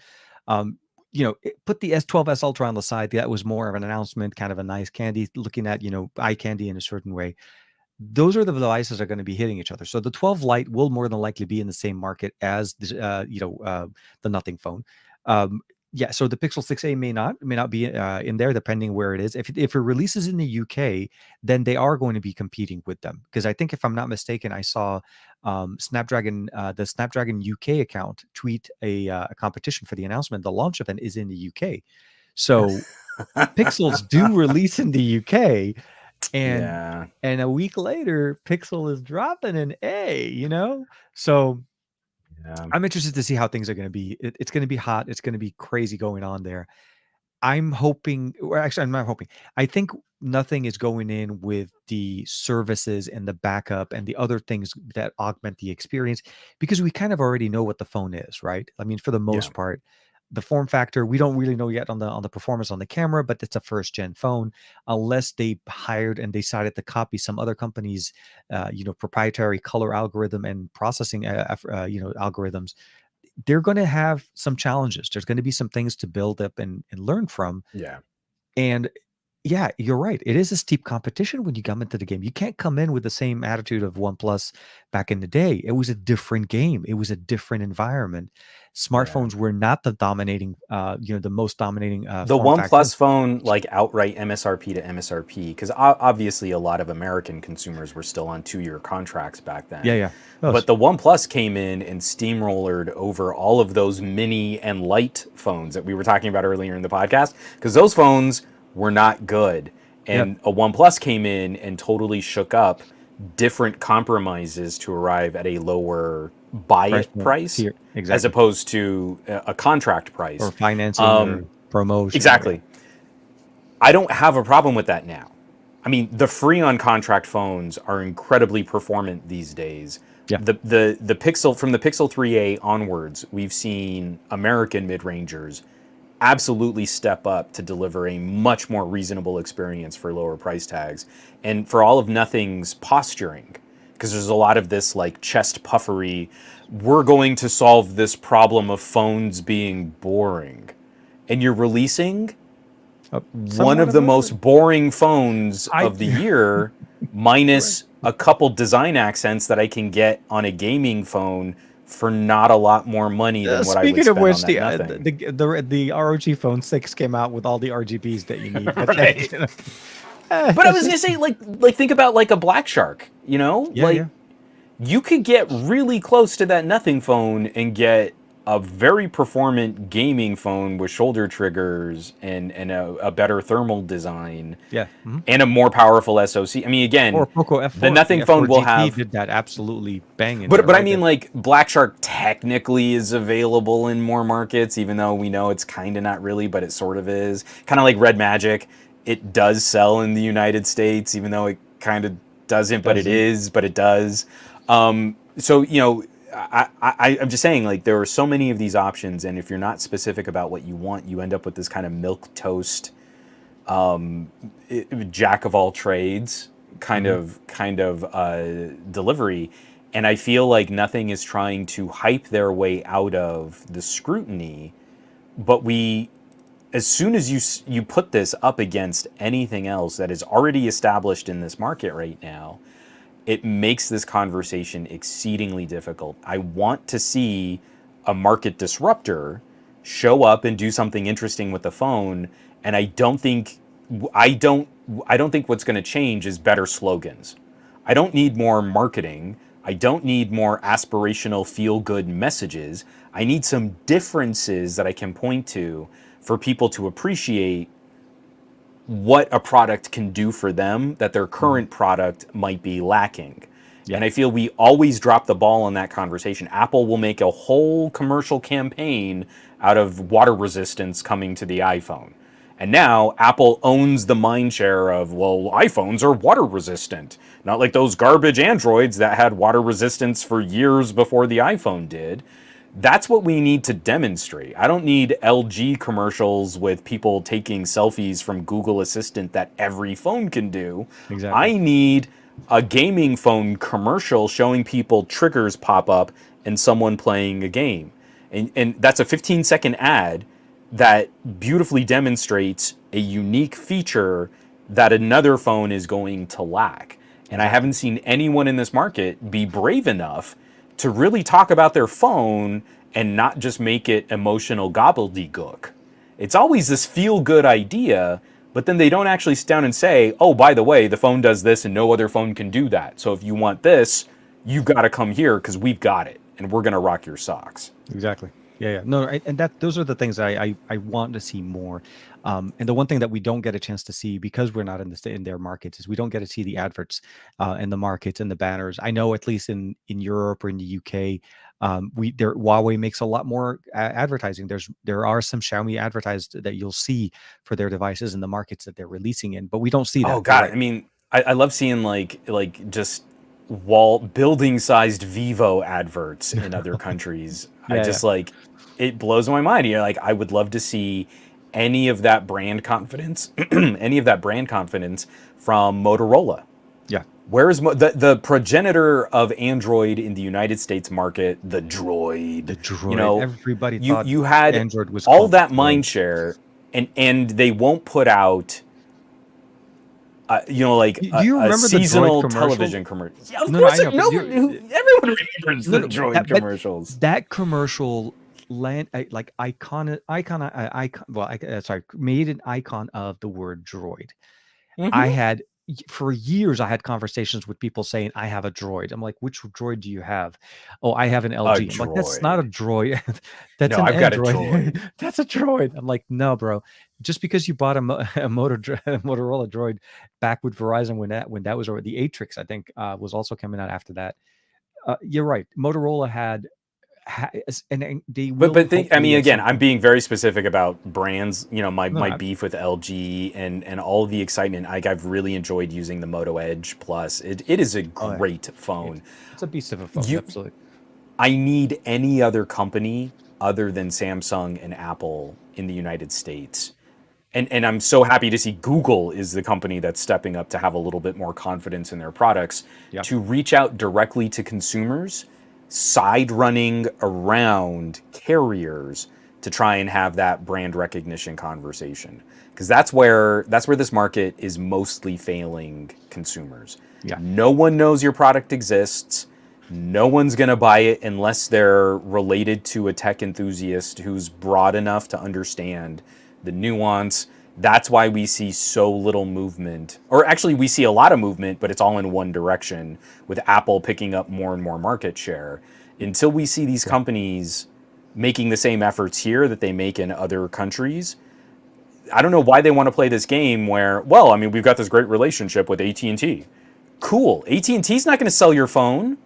Put the S12s Ultra on the side. That was more of an announcement, kind of a nice candy, looking at eye candy in a certain way. Those are the devices that are going to be hitting each other. So the 12 Lite will more than likely be in the same market as the Nothing phone. So the Pixel 6a may not be in there, depending where it is. If it releases in the UK, then they are going to be competing with them. Because I think, if I'm not mistaken, I saw the Snapdragon UK account tweet a competition for the announcement. The launch event is in the UK, so Pixels do release in the UK. And a week later, Pixel is dropping an A, So I'm interested to see how things are going to be. It's going to be hot. It's going to be crazy going on there. I'm hoping, or actually, I'm not hoping. I think Nothing is going in with the services and the backup and the other things that augment the experience, because we kind of already know what the phone is, right? I mean, for the most part, the form factor, we don't really know yet on the performance on the camera, but it's a first gen phone, unless they hired and decided to copy some other company's, proprietary color algorithm and processing, algorithms. They're going to have some challenges. There's going to be some things to build up and learn from. And yeah, you're right. It is a steep competition when you come into the game. You can't come in with the same attitude of OnePlus back in the day. It was a different game. It was a different environment. Smartphones were not the dominating, the most dominating. The OnePlus phone, like outright MSRP to MSRP, because obviously a lot of American consumers were still on 2-year contracts back then. But the OnePlus came in and steamrollered over all of those mini and light phones that we were talking about earlier in the podcast, because those phones were not good. And a OnePlus came in and totally shook up different compromises to arrive at a lower price as opposed to a contract price. Or financing or promotion. Exactly. I don't have a problem with that now. I mean, the free on contract phones are incredibly performant these days. The Pixel, from the Pixel 3a onwards, we've seen American mid-rangers absolutely step up to deliver a much more reasonable experience for lower price tags. And for all of Nothing's posturing, because there's a lot of this like chest puffery, we're going to solve this problem of phones being boring. And you're releasing one of the most boring phones of the year, minus a couple design accents that I can get on a gaming phone for not a lot more money than what I would spend on that. Speaking of which, the ROG Phone 6 came out with all the RGBs that you need. But, but I was gonna say, like think about like a Black Shark, you could get really close to that Nothing phone and get a very performant gaming phone with shoulder triggers and a better thermal design, and a more powerful SoC. I mean, again, the Nothing phone will have did that absolutely banging. But I mean, like Black Shark technically is available in more markets, even though we know it's kind of not really, but it sort of is. Kind of like Red Magic, it does sell in the United States, even though it kind of doesn't, but it is, but it does. So I'm just saying, like, there are so many of these options, and if you're not specific about what you want, you end up with this kind of milquetoast, jack of all trades kind of delivery. And I feel like Nothing is trying to hype their way out of the scrutiny, but as soon as you put this up against anything else that is already established in this market right now, it makes this conversation exceedingly difficult. I want to see a market disruptor show up and do something interesting with the phone, and I don't think what's going to change is better slogans. I don't need more marketing. I don't need more aspirational feel-good messages. I need some differences that I can point to for people to appreciate what a product can do for them that their current product might be lacking. Yeah. And I feel we always drop the ball on that conversation. Apple will make a whole commercial campaign out of water resistance coming to the iPhone. And now Apple owns the mind share of, well, iPhones are water resistant. Not like those garbage Androids that had water resistance for years before the iPhone did. That's what we need to demonstrate. I don't need LG commercials with people taking selfies from Google Assistant that every phone can do. Exactly. I need a gaming phone commercial showing people triggers pop up and someone playing a game. And that's a 15-second ad that beautifully demonstrates a unique feature that another phone is going to lack. And I haven't seen anyone in this market be brave enough to really talk about their phone and not just make it emotional gobbledygook. It's always this feel-good idea, but then they don't actually sit down and say, oh, by the way, the phone does this and no other phone can do that. So if you want this, you've got to come here because we've got it and we're going to rock your socks. Exactly. Yeah. No, and those are the things I want to see more. And the one thing that we don't get a chance to see because we're not in their markets is we don't get to see the adverts and the markets and the banners. I know at least in Europe or in the UK, Huawei makes a lot more advertising. There are some Xiaomi advertised that you'll see for their devices in the markets that they're releasing in, but we don't see that. Oh God, right. I mean, I love seeing like just wall building sized Vivo adverts in other countries. Like it blows my mind. You know, like I would love to see any of that brand confidence, any of that brand confidence from Motorola. Yeah. Where's the progenitor of Android in the United States market, the Droid? The Droid. You know, everybody thought you had Android was all that mind share, and they won't put out. You know, like do you remember seasonal the television commercial? Yeah, of course, everyone remembers the Droid commercials. That commercial made an icon of the word droid. Mm-hmm. For years, I had conversations with people saying, I have a droid. I'm like, which droid do you have? Oh, I have an LG. I'm like, that's not a droid. That's an Android. Got a droid. That's a droid. I'm like, no, bro. Just because you bought a Motorola droid back with Verizon when that was over, the Atrix, I think, was also coming out after that. You're right. Motorola had and they will. But I mean, again, I'm being very specific about brands. You know, my beef with LG and all the excitement. I've really enjoyed using the Moto Edge Plus. It is a great phone. It's a beast of a phone. Absolutely. I need any other company other than Samsung and Apple in the United States. And I'm so happy to see Google is the company that's stepping up to have a little bit more confidence in their products to reach out directly to consumers, side running around carriers to try and have that brand recognition conversation, because that's where this market is mostly failing consumers. No one knows your product exists. No one's going to buy it unless they're related to a tech enthusiast who's broad enough to understand the nuance. That's why we see so little movement, or actually we see a lot of movement, but it's all in one direction, with Apple picking up more and more market share. Until we see these companies making the same efforts here that they make in other countries, I don't know why they want to play this game where, well, I mean, we've got this great relationship with AT&T. Cool. AT&T's not going to sell your phone.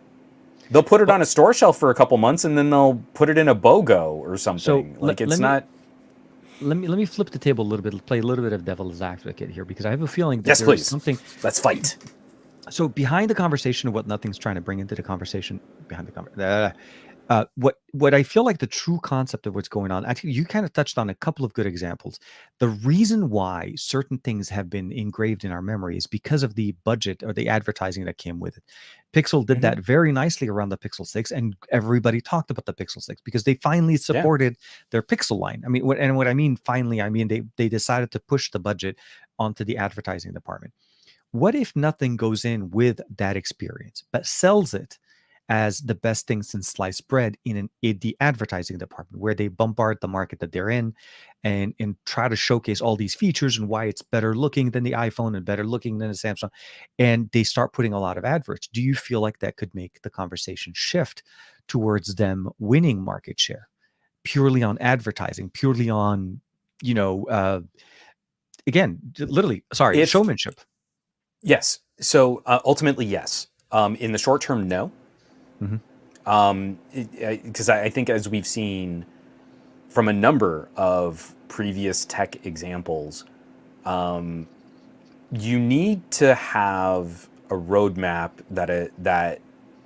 They'll put it on a store shelf for a couple months and then they'll put it in a BOGO or something. Let me flip the table a little bit, play a little bit of devil's advocate here, because I have a feeling that there's something. Let's fight. So behind the conversation of what Nothing's trying to bring into the conversation, what I feel like the true concept of what's going on, actually, you kind of touched on a couple of good examples. The reason why certain things have been engraved in our memory is because of the budget or the advertising that came with it. Pixel did that very nicely around the Pixel 6, and everybody talked about the Pixel 6 because they finally supported their Pixel line. I mean, what I mean finally, I mean they decided to push the budget onto the advertising department. What if Nothing goes in with that experience, but sells it as the best thing since sliced bread in the advertising department, where they bombard the market that they're in and try to showcase all these features and why it's better looking than the iPhone and better looking than the Samsung, and they start putting a lot of adverts? Do you feel like that could make the conversation shift towards them winning market share purely on advertising, purely on, again, literally, showmanship? Yes. So ultimately, yes. In the short term, no. Because I think, as we've seen from a number of previous tech examples, you need to have a roadmap that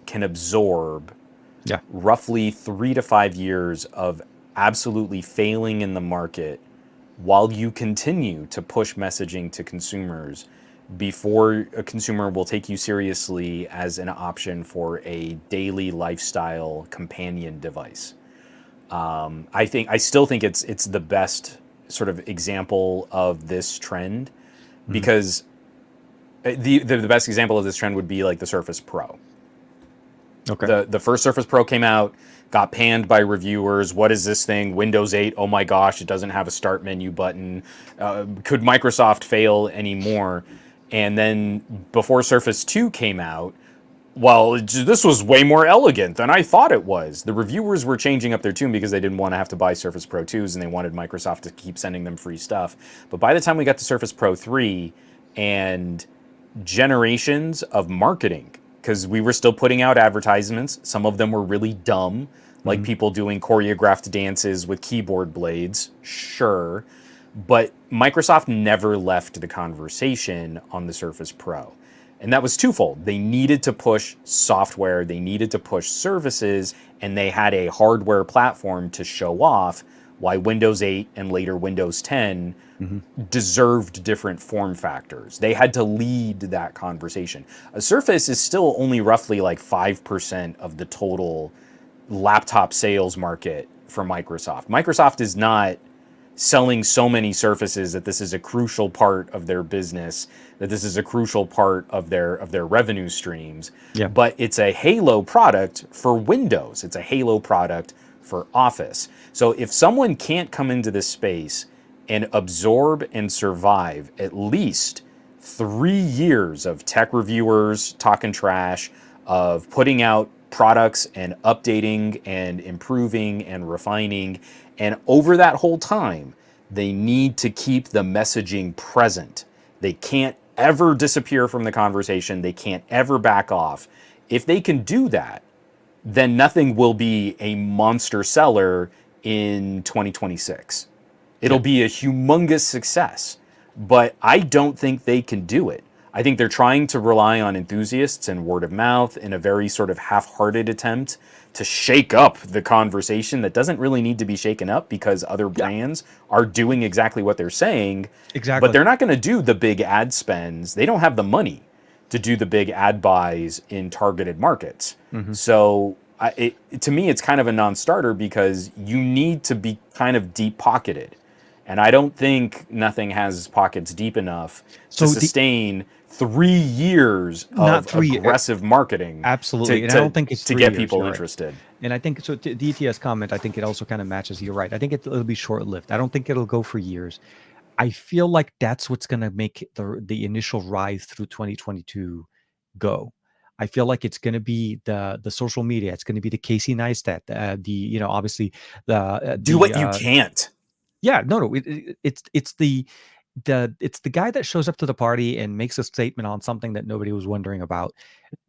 can absorb roughly 3 to 5 years of absolutely failing in the market while you continue to push messaging to consumers before a consumer will take you seriously as an option for a daily lifestyle companion device. I still think it's the best sort of example of this trend, because the best example of this trend would be like the Surface Pro. Okay. The first Surface Pro came out, got panned by reviewers. What is this thing? Windows 8. Oh my gosh, it doesn't have a start menu button. Could Microsoft fail anymore? And then before Surface 2 came out, well, this was way more elegant than I thought it was. The reviewers were changing up their tune because they didn't want to have to buy Surface Pro 2s, and they wanted Microsoft to keep sending them free stuff. But by the time we got to Surface Pro 3 and generations of marketing, because we were still putting out advertisements, some of them were really dumb, like people doing choreographed dances with keyboard blades, sure. But Microsoft never left the conversation on the Surface Pro. And that was twofold. They needed to push software, they needed to push services, and they had a hardware platform to show off why Windows 8 and later Windows 10 deserved different form factors. They had to lead that conversation. A Surface is still only roughly like 5% of the total laptop sales market for Microsoft. Microsoft is not selling so many Surfaces that this is a crucial part of their business, that this is a crucial part of their revenue streams. Yeah. But it's a Halo product for Windows. It's a Halo product for Office. So if someone can't come into this space and absorb and survive at least 3 years of tech reviewers talking trash, of putting out products and updating and improving and refining, and over that whole time, they need to keep the messaging present. They can't ever disappear from the conversation. They can't ever back off. If they can do that, then nothing will be a monster seller in 2026. It'll be a humongous success, but I don't think they can do it. I think they're trying to rely on enthusiasts and word of mouth in a very sort of half-hearted attempt to shake up the conversation that doesn't really need to be shaken up, because other brands are doing exactly what they're saying. Exactly. But they're not going to do the big ad spends. They don't have the money to do the big ad buys in targeted markets. So to me, it's kind of a non-starter, because you need to be kind of deep-pocketed. And I don't think Nothing has pockets deep enough to sustain 3 years of aggressive marketing. Absolutely. And I don't think it's to get people interested. And I think, so to DTS comment, I think it also kind of matches. You're right. I think it'll be short-lived. I don't think it'll go for years. I feel like that's what's going to make the initial rise through 2022 go. I feel like it's going to be the social media. It's going to be the Casey Neistat, obviously the do what you can't. Yeah, no, it's the guy that shows up to the party and makes a statement on something that nobody was wondering about.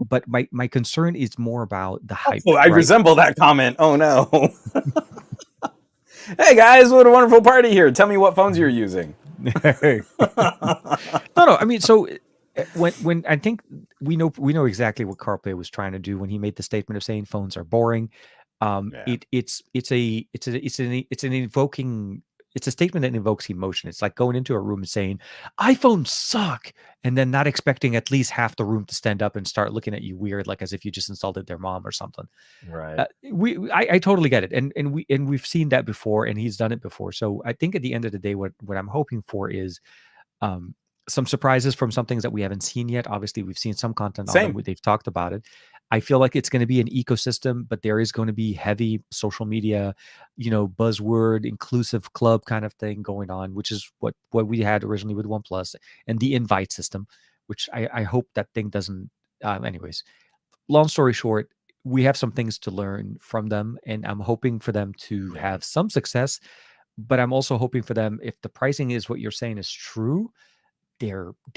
But my concern is more about the hype. Oh, I resemble that comment. Oh no. Hey guys, what a wonderful party here. Tell me what phones you're using. No. I mean, so when I think we know exactly what CarPlay was trying to do when he made the statement of saying phones are boring. It's a statement that invokes emotion. It's like going into a room and saying, iPhones suck, and then not expecting at least half the room to stand up and start looking at you weird, like as if you just insulted their mom or something. Right. I totally get it. And we've seen that before, and he's done it before. So I think at the end of the day, what I'm hoping for is some surprises from some things that we haven't seen yet. Obviously, we've seen some content on them. They've talked about it. I feel like it's going to be an ecosystem, but there is going to be heavy social media, buzzword, inclusive club kind of thing going on, which is what we had originally with OnePlus, and the invite system, which I hope that thing doesn't. Anyways, long story short, we have some things to learn from them, and I'm hoping for them to have some success, but I'm also hoping for them, if the pricing is what you're saying is true, they're not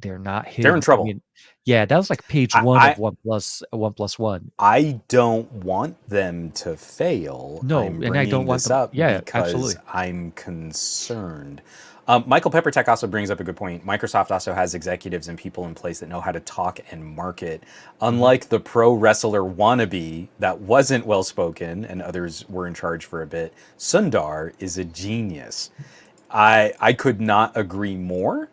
They're in hidden. I trouble. mean, yeah, that was like page one of OnePlus One. I don't want them to fail. No, I'm and I don't bringing want this them. up Yeah, because absolutely. I'm concerned. Michael Peppertech also brings up a good point. Microsoft also has executives and people in place that know how to talk and market. Hmm. Unlike the pro wrestler wannabe that wasn't well spoken and others were in charge for a bit, Sundar is a genius. I could not agree more.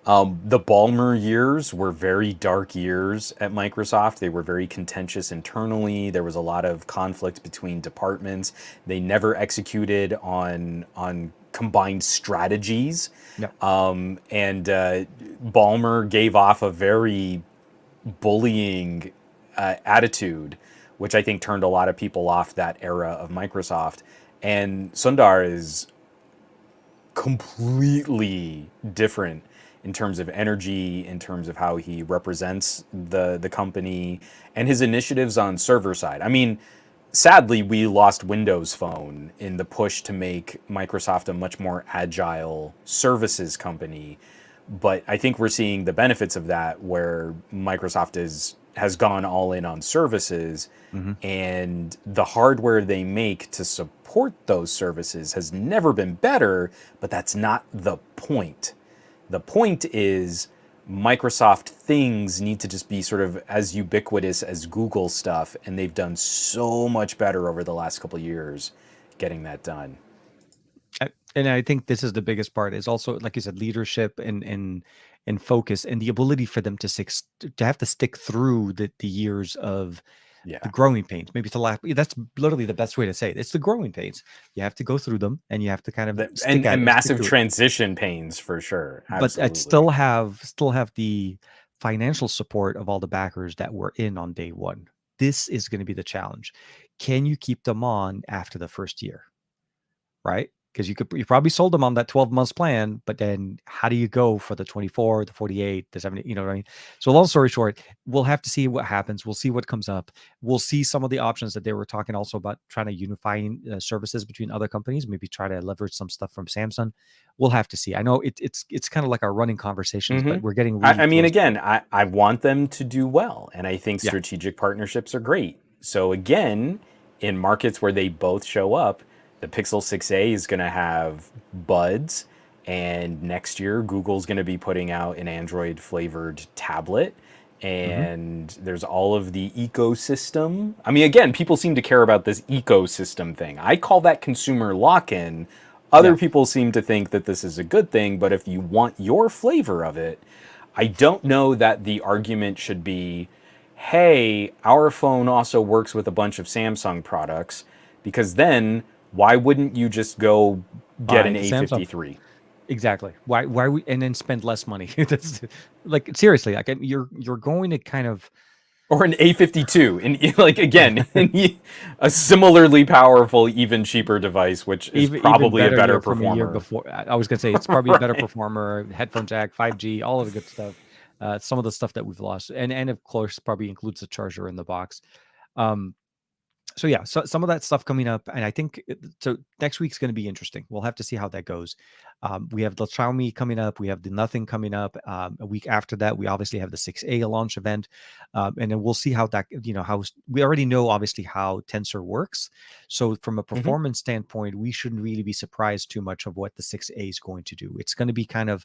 The Ballmer years were very dark years at Microsoft. They were very contentious internally. There was a lot of conflict between departments. They never executed on combined strategies. Yeah. And Ballmer gave off a very bullying attitude, which I think turned a lot of people off that era of Microsoft. And Sundar is completely different in terms of energy, in terms of how he represents the company, and his initiatives on server side. I mean, sadly, we lost Windows Phone in the push to make Microsoft a much more agile services company. But I think we're seeing the benefits of that, where Microsoft has gone all in on services, Hmm. and the hardware they make to support those services has never been better, but that's not the point. The point is Microsoft things need to just be sort of as ubiquitous as Google stuff, and they've done so much better over the last couple of years getting that done. And I think this is the biggest part is also, like you said, leadership and focus and the ability for them to have to stick through the years of the Yeah. growing pains. Maybe it's the last. That's literally the best way to say it. It's the growing pains. You have to go through them, and you have to kind of stick at And it, stick massive to it. transition pains for sure. But I'd Absolutely. still have the financial support of all the backers that were in on day one. This is going to be the challenge. Can you keep them on after the first year? Right? Because you probably sold them on that 12 months plan, but then how do you go for the 24, the 48, the 70, you know what I mean? So long story short, we'll have to see what happens. We'll see what comes up. We'll see some of the options that they were talking also about trying to unifying services between other companies, maybe try to leverage some stuff from Samsung. We'll have to see. I know it's kind of like our running conversations, Hmm. but we're getting really I mean, close to it. again, I want them to do well, and I think Yeah. strategic partnerships are great. So again, in markets where they both show up, the Pixel 6a is going to have buds, and next year Google's going to be putting out an Android flavored tablet, Hmm. and there's all of the ecosystem. I mean, again, people seem to care about this ecosystem thing. I call that consumer lock-in. Other Yeah. people seem to think that this is a good thing, but if you want your flavor of it, I don't know that the argument should be, hey, our phone also works with a bunch of Samsung products, because then why wouldn't you just go get Buy an the Samsung. A53 Exactly. Why we and then spend less money? That's like seriously, like you're going to kind of or an A52? And like again, a similarly powerful, even cheaper device, which is even probably a better better year from a year performer. before. I was gonna say it's probably a better Right. performer, headphone jack, 5G, all of the good stuff. Some of the stuff that we've lost, and of course probably includes the charger in the box. Um, so yeah, so some of that stuff coming up, and I think so. Next week's going to be interesting. We'll have to see how that goes. We have the Xiaomi coming up. We have the Nothing coming up. A week after that, we obviously have the 6A launch event, and then we'll see how that. How we already know obviously how Tensor works. So from a Hmm. performance standpoint, we shouldn't really be surprised too much of what the 6A is going to do. It's going to be kind of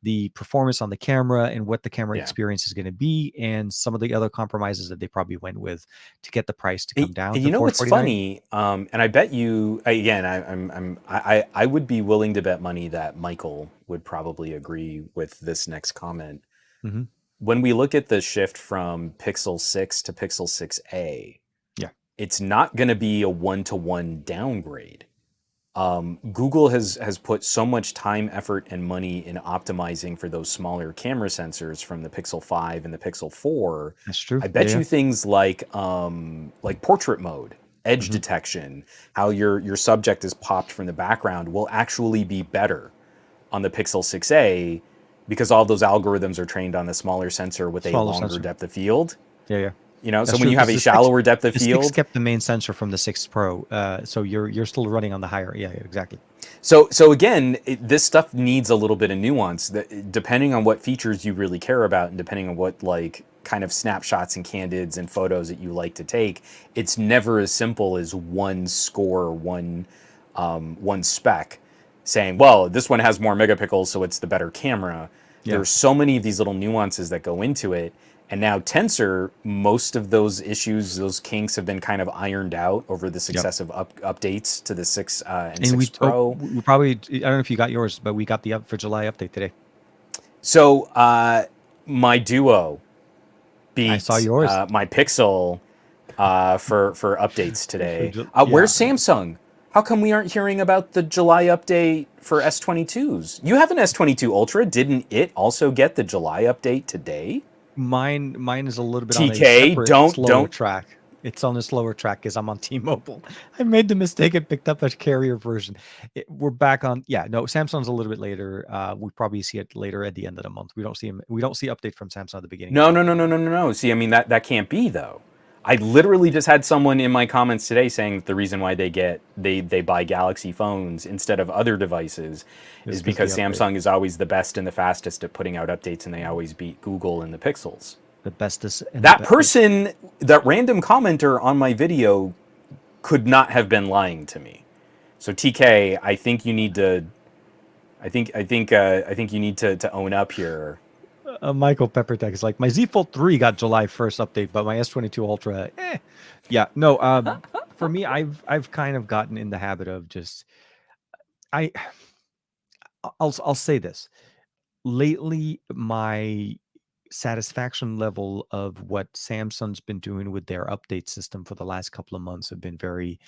the performance on the camera and what the camera Yeah. experience is going to be, and some of the other compromises that they probably went with to get the price to come down And to you know what's 449. funny? And I bet you again. I would be willing to bet money that Michael would probably agree with this next comment. Hmm. When we look at the shift from Pixel 6 to Pixel 6a, Yeah, it's not going to be a one-to-one downgrade. Google has put so much time, effort, and money in optimizing for those smaller camera sensors from the Pixel 5 and the Pixel 4. that's true. I Yeah, bet yeah. you things like portrait mode, edge Hmm. detection, how your subject is popped from the background will actually be better on the Pixel 6a, because all those algorithms are trained on the smaller sensor with a Smaller longer sensor. depth of field. Yeah, yeah. You know, That's so when true you have because a shallower depth of the 6 field, kept the main sensor from the 6 Pro. So you're still running on the higher. Yeah, exactly. so again, this stuff needs a little bit of nuance. That depending on what features you really care about, and depending on what like kind of snapshots and candids and photos that you like to take, it's never as simple as one score, one spec, saying, well, this one has more megapixels, so it's the better camera. Yeah. There's so many of these little nuances that go into it. And now Tensor, most of those issues, those kinks have been kind of ironed out over the successive updates to the 6 and 6 Pro. We probably, I don't know if you got yours, but we got the for July update today. So my Duo beat I saw yours. my Pixel for updates today. Yeah. Where's Samsung? How come we aren't hearing about the July update for S22s? You have an S22 Ultra. Didn't it also get the July update today? Mine is a little bit TK, on a separate, slower don't track. It's on a slower track because I'm on T-Mobile. I made the mistake and picked up a carrier version. We're back on. Yeah, no, Samsung's a little bit later. We probably see it later at the end of the month. We don't see update from Samsung at the beginning. No. See, I mean that can't be though. I literally just had someone in my comments today saying that the reason why they buy Galaxy phones instead of other devices is because Samsung is always the best and the fastest at putting out updates, and they always beat Google in the Pixels. The bestest. That person, that random commenter on my video, could not have been lying to me. So TK, I think you need to. I think you need to own up here. Michael Peppertech is like, my Z Fold 3 got July 1st update, but my S22 Ultra, yeah, no. For me, I've kind of gotten in the habit of just, I'll say this. Lately, my satisfaction level of what Samsung's been doing with their update system for the last couple of months have been very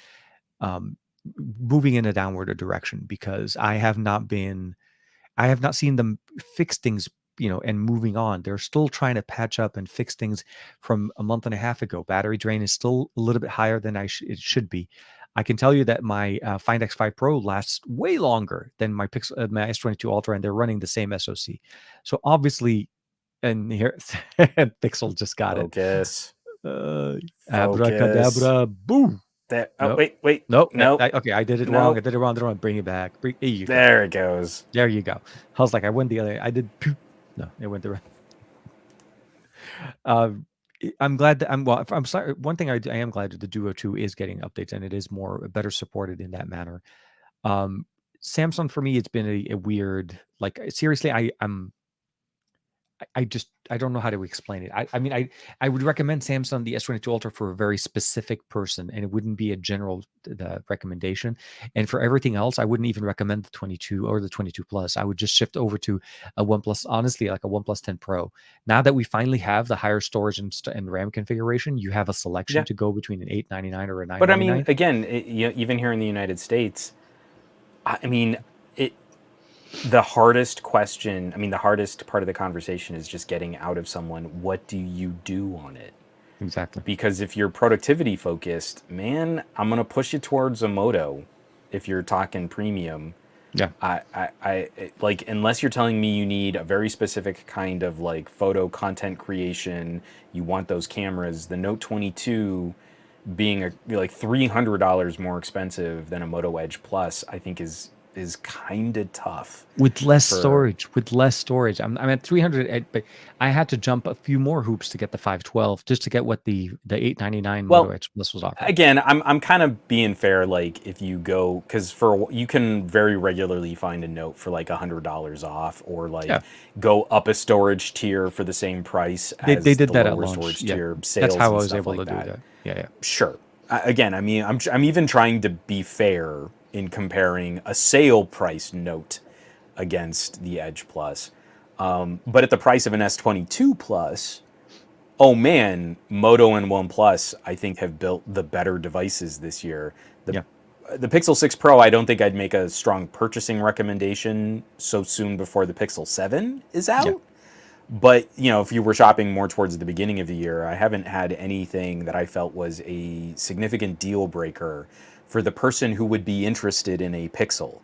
moving in a downward direction, because I have not seen them fix things, and moving on. They're still trying to patch up and fix things from a month and a half ago. Battery drain is still a little bit higher than it should be. I can tell you that my Find X5 Pro lasts way longer than my my S22 Ultra, and they're running the same SoC. So obviously, and here Pixel just got Focus. Abracadabra, boom. Nope. Wait. No. Okay, I did it wrong. I did it wrong. Don't bring it back. There it goes. There you go. I was like, I went the other. I did. No, it went the right. I'm glad that I'm sorry. One thing I am glad that the Duo 2 is getting updates, and it is better supported in that manner. Samsung, for me, it's been a weird, like, seriously, I don't know how to explain it. I mean, I would recommend Samsung the S22 Ultra for a very specific person, and it wouldn't be a general recommendation. And for everything else, I wouldn't even recommend the 22 or the 22 Plus. I would just shift over to a OnePlus, honestly, like a OnePlus 10 Pro. Now that we finally have the higher storage and RAM configuration, you have a selection to go between an $899 or a $999. But I mean, again, even here in the United States, I mean, the hardest question, the hardest part of the conversation is just getting out of someone, what do you do on it? Exactly. Because if you're productivity focused, man, I'm going to push you towards a Moto if you're talking premium. Yeah. I like, unless you're telling me you need a very specific kind of like photo content creation, you want those cameras, the Note 22 being like $300 more expensive than a Moto Edge Plus, I think is kind of tough with less storage. I'm at 300, but I had to jump a few more hoops to get the 512 just to get what the 899 Moto Edge Plus was offering. Again, I'm kind of being fair. Like, if you go, because you can very regularly find a Note for like $100 off, or like go up a storage tier for the same price as they did the that lower at launch. storage tier sales. That's how I was stuff able like to that. do that. Yeah. Sure. Again, I mean, I'm even trying to be fair in comparing a sale price Note against the Edge Plus. But at the price of an S22 Plus, oh man, Moto and OnePlus, I think, have built the better devices this year. The Pixel 6 Pro, I don't think I'd make a strong purchasing recommendation so soon before the Pixel 7 is out. Yeah. But, if you were shopping more towards the beginning of the year, I haven't had anything that I felt was a significant deal breaker for the person who would be interested in a Pixel.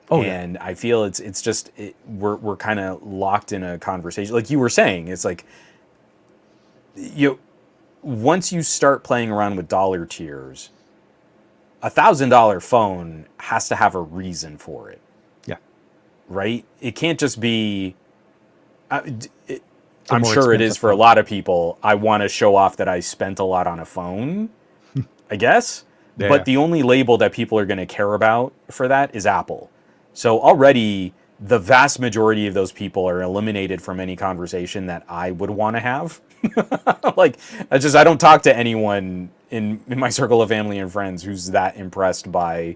And I feel it's just we're kind of locked in a conversation, like you were saying. It's like once you start playing around with dollar tiers, $1,000 phone has to have a reason for it. Yeah. Right? It can't just be. I'm more sure it is expensive for a phone. lot of people. I want to show off that I spent a lot on a phone, I guess. Yeah. But the only label that people are going to care about for that is Apple. So already the vast majority of those people are eliminated from any conversation that I would want to have. Like, I don't talk to anyone in my circle of family and friends who's that impressed by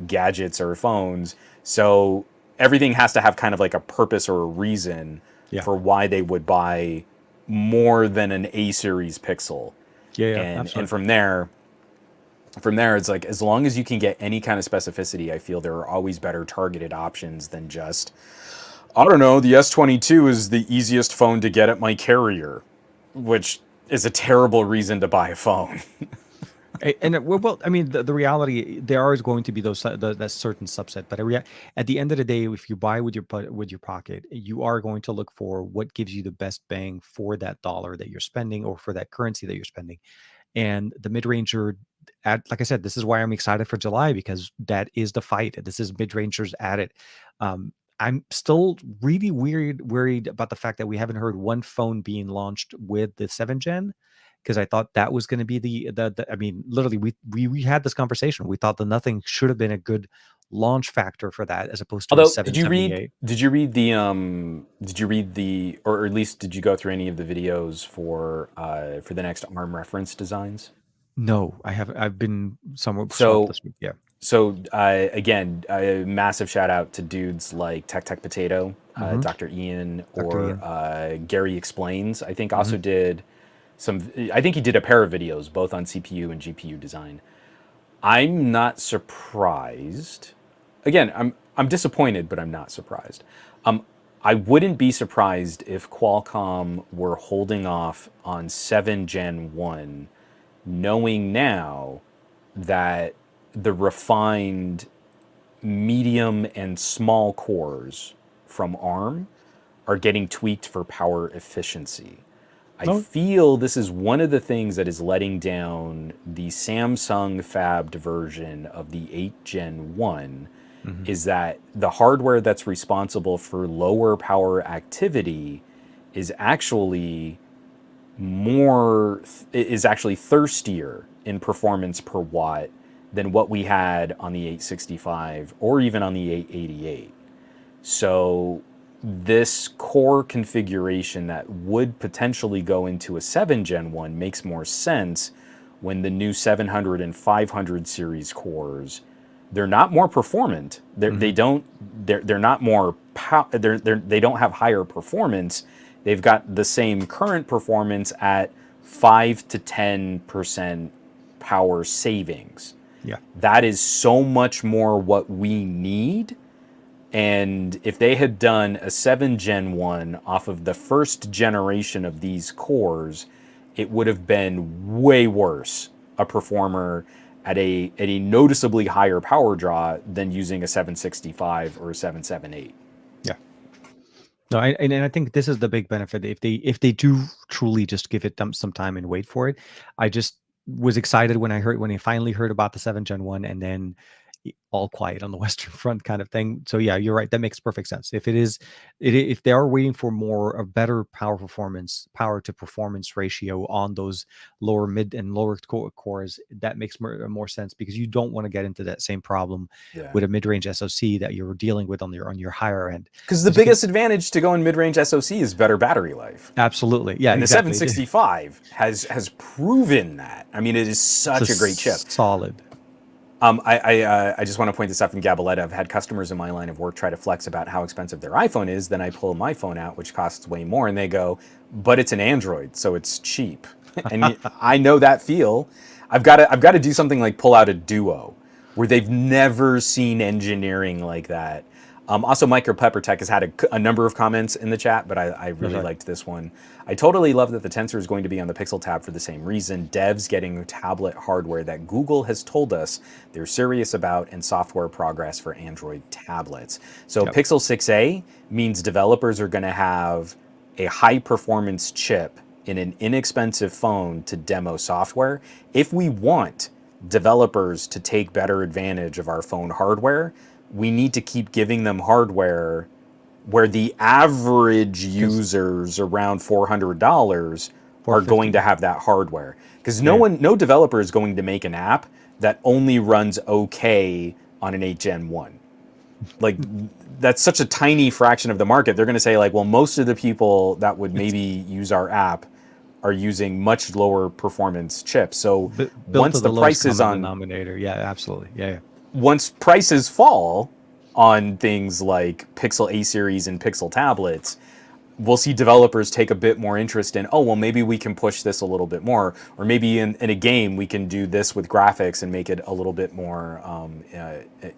gadgets or phones. So everything has to have kind of like a purpose or a reason for why they would buy more than an A series Pixel. Yeah, And absolutely. from there, it's like, as long as you can get any kind of specificity, I feel there are always better targeted options than just, I don't know, the S22 is the easiest phone to get at my carrier, which is a terrible reason to buy a phone. And well, I mean, the reality, there is going to be that certain subset, but at the end of the day, if you buy with your pocket, you are going to look for what gives you the best bang for that dollar that you're spending, or for that currency that you're spending. And the mid-ranger, like I said, this is why I'm excited for July, because that is the fight. This is mid-rangers at it. I'm still really worried about the fact that we haven't heard one phone being launched with the 7 Gen, because I thought that was going to be the I mean, literally, we had this conversation. We thought the Nothing should have been a good launch factor for that, as opposed to the Although, 778. did you read the, or at least did you go through any of the videos for the next ARM reference designs? No, I haven't. I've been somewhat swamped So this week. Yeah. So again, a massive shout out to dudes like Tech Potato, Dr. Ian, Dr. or Ian. Gary Explains. I think also did some. I think he did a pair of videos both on CPU and GPU design. I'm not surprised. Again, I'm disappointed, but I'm not surprised. I wouldn't be surprised if Qualcomm were holding off on 7 Gen 1, knowing now that the refined medium and small cores from ARM are getting tweaked for power efficiency. I feel this is one of the things that is letting down the Samsung fabbed version of the 8 Gen 1, is that the hardware that's responsible for lower power activity is actually thirstier in performance per watt than what we had on the 865 or even on the 888. So this core configuration that would potentially go into a 7 Gen 1 makes more sense when the new 700 and 500 series cores, they're not more performant. They don't have higher performance. They've got the same current performance at 5 to 10% power savings. Yeah. That is so much more what we need. And if they had done a 7 Gen 1 off of the first generation of these cores, it would have been way worse a performer at a noticeably higher power draw than using a 765 or a 778. Yeah. No, and I think this is the big benefit. If they do truly just give it some time and wait for it, I just was excited when I finally heard about the 7 Gen 1, and then all quiet on the Western Front kind of thing. So yeah, you're right. That makes perfect sense. If they are waiting for a better power to performance ratio on those lower mid and lower cores, that makes more sense, because you don't want to get into that same problem with a mid-range SoC that you're dealing with on your higher end. Because the biggest advantage to going mid-range SoC is better battery life. Absolutely, yeah. And exactly. The 765 has proven that. I mean, it is such a great chip. Solid. I just want to point this out from Gabaletta. I've had customers in my line of work try to flex about how expensive their iPhone is. Then I pull my phone out, which costs way more, and they go, "But it's an Android, so it's cheap." And I know that feel. I've got to do something like pull out a Duo, where they've never seen engineering like that. Also, Micro Peppertech has had a number of comments in the chat, but I really liked this one. I totally love that the Tensor is going to be on the Pixel tab for the same reason. Devs getting tablet hardware that Google has told us they're serious about, and software progress for Android tablets. So Pixel 6a means developers are going to have a high-performance chip in an inexpensive phone to demo software. If we want developers to take better advantage of our phone hardware, we need to keep giving them hardware where the average users around $400 are going to have that hardware. Because no developer is going to make an app that only runs okay on an 8 Gen 1. Like, that's such a tiny fraction of the market. They're going to say, like, well, most of the people that would maybe use our app are using much lower performance chips. So once the prices on denominator, absolutely, once prices fall on things like Pixel A series and Pixel tablets, we'll see developers take a bit more interest in, oh, well, maybe we can push this a little bit more, or maybe in a game we can do this with graphics and make it a little bit more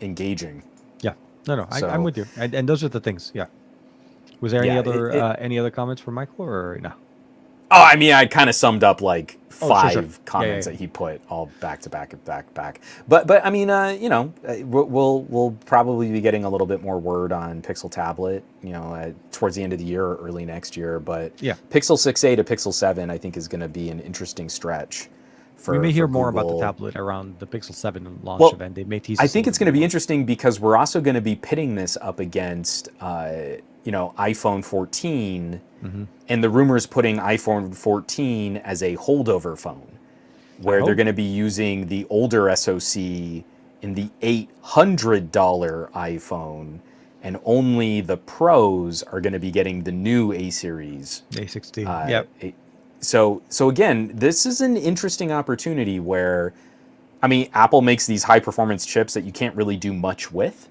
engaging. Yeah, I'm with you, and those are the things. Yeah, was there any other comments from Michael or no? Oh, I mean, I kind of summed up like five comments that he put all back to back. But I mean, we'll probably be getting a little bit more word on Pixel tablet, towards the end of the year or early next year. But Pixel 6a to Pixel 7, I think, is going to be an interesting stretch. We may hear more about the tablet around the Pixel 7 launch event. They may tease. I think it's going to be interesting because we're also going to be pitting this up against, iPhone 14. And the rumors putting iPhone 14 as a holdover phone, where they're going to be using the older SoC in the $800 iPhone, and only the pros are going to be getting the new A series. A16. So again, this is an interesting opportunity where, I mean, Apple makes these high performance chips that you can't really do much with.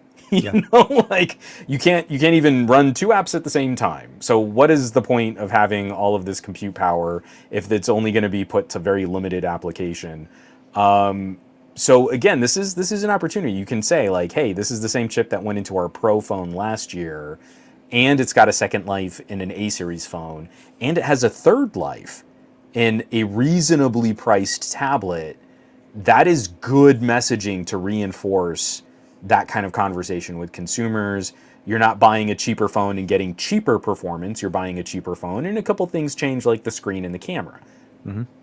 Like you can't even run two apps at the same time. So what is the point of having all of this compute power if it's only going to be put to very limited application? So again, this is an opportunity. You can say like, hey, this is the same chip that went into our Pro phone last year, and it's got a second life in an A series phone, and it has a third life in a reasonably priced tablet. That is good messaging to reinforce that kind of conversation with consumers. You're not buying a cheaper phone and getting cheaper performance. You're buying a cheaper phone and a couple things change, like the screen and the camera.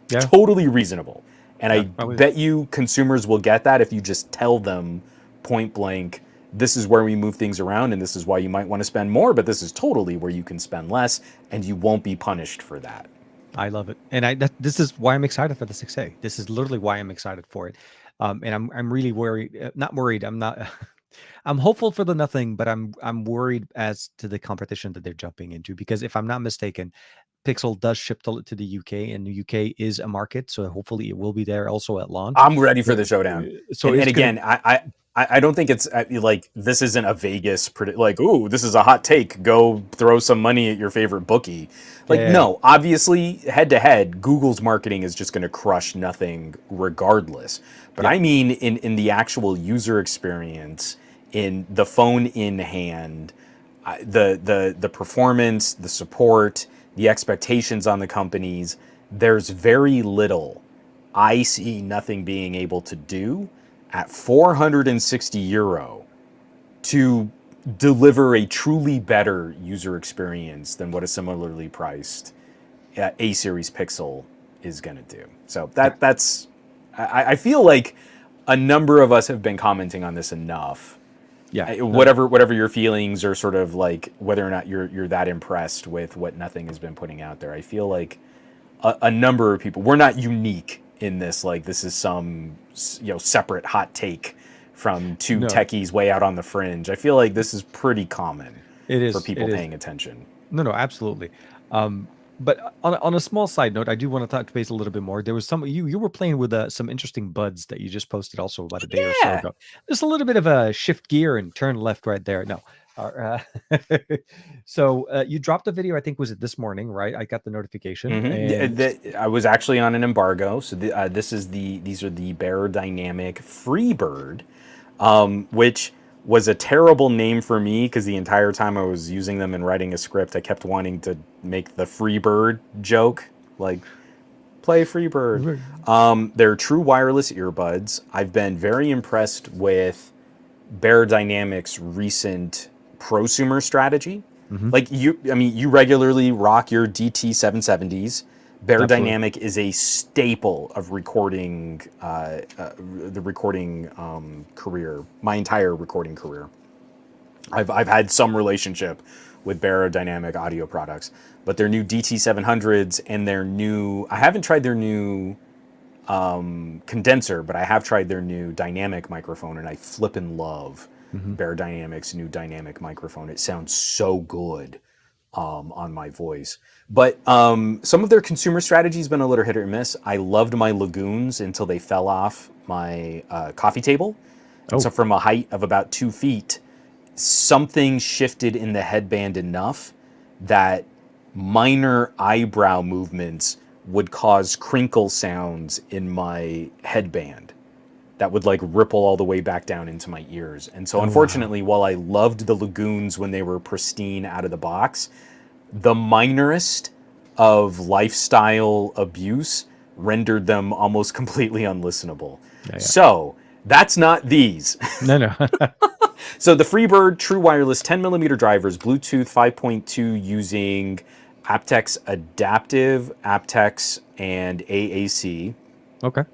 Totally reasonable. And I bet you consumers will get that if you just tell them point blank, this is where we move things around and this is why you might want to spend more, but this is totally where you can spend less and you won't be punished for that. I love it. And this is why I'm excited for the 6A. This is literally why I'm excited for it. And I'm really worried, not worried. I'm not, I'm hopeful for the nothing, but I'm worried as to the competition that they're jumping into, because if I'm not mistaken, Pixel does ship to the UK, and the UK is a market. So hopefully it will be there also at launch. I'm ready for the showdown. So and again, I don't think it's like, this isn't a Vegas like, ooh, this is a hot take, go throw some money at your favorite bookie. Like, no, obviously head to head, Google's marketing is just going to crush nothing regardless. But I mean, in the actual user experience, in the phone in hand, the performance, the support, the expectations on the companies, there's very little I see nothing being able to do at €460 to deliver a truly better user experience than what a similarly priced A series Pixel is going to do. So that's I feel like a number of us have been commenting on this enough. Whatever your feelings, or sort of like whether or not you're that impressed with what Nothing has been putting out there, I feel like a number of people, we're not unique in this. Like, this is some separate hot take from two techies way out on the fringe. I feel like this is pretty common for people paying attention. No, absolutely. But on a small side note, I do want to touch base a little bit more. There was you were playing with some interesting buds that you just posted also about a day or so ago. There's a little bit of a shift gear and turn left right there. No. So you dropped a video, I think, was it this morning, right? I got the notification. And I was actually on an embargo. So these are the Beyerdynamic Byrd, which was a terrible name for me, because the entire time I was using them and writing a script, I kept wanting to make the Byrd joke, like, play Byrd. They're true wireless earbuds. I've been very impressed with Beyerdynamic's recent prosumer strategy. Like, you regularly rock your DT770s. Beyerdynamic is a staple of recording, the recording career, my entire recording career. I've had some relationship with Beyerdynamic audio products, but their new DT700s and their new, I haven't tried their new condenser, but I have tried their new dynamic microphone, and I flippin' love Beyerdynamic's new dynamic microphone. It sounds so good on my voice. But some of their consumer strategy has been a little hit or miss. I loved my Lagoons until they fell off my coffee table. And so from a height of about 2 feet, something shifted in the headband enough that minor eyebrow movements would cause crinkle sounds in my headband that would like ripple all the way back down into my ears. And so unfortunately, while I loved the Lagoons when they were pristine out of the box, the minorest of lifestyle abuse rendered them almost completely unlistenable. So that's not these. No. So the Byrd True Wireless 10mm drivers, Bluetooth 5.2 using aptX Adaptive, aptX, and AAC. Okay.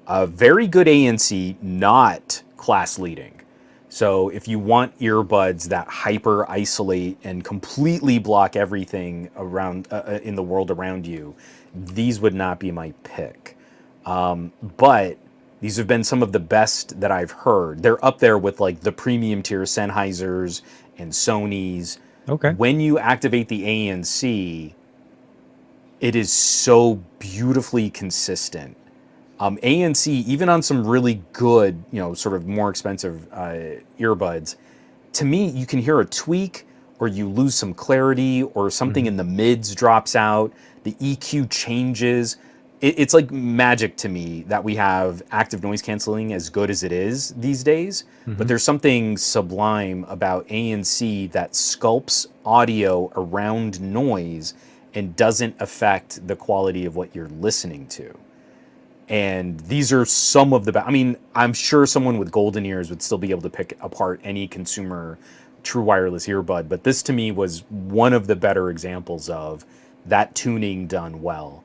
A very good ANC, not class leading. So if you want earbuds that hyper isolate and completely block everything around in the world around you, these would not be my pick. But these have been some of the best that I've heard. They're up there with like the premium tier Sennheisers and Sonys. Okay. When you activate the ANC, it is so beautifully consistent. ANC, even on some really good, sort of more expensive earbuds, to me, you can hear a tweak or you lose some clarity or something in the mids drops out. The EQ changes. It's like magic to me that we have active noise canceling as good as it is these days. But there's something sublime about ANC that sculpts audio around noise and doesn't affect the quality of what you're listening to. And these are some of the best. I mean, I'm sure someone with golden ears would still be able to pick apart any consumer true wireless earbud, but this to me was one of the better examples of that tuning done well.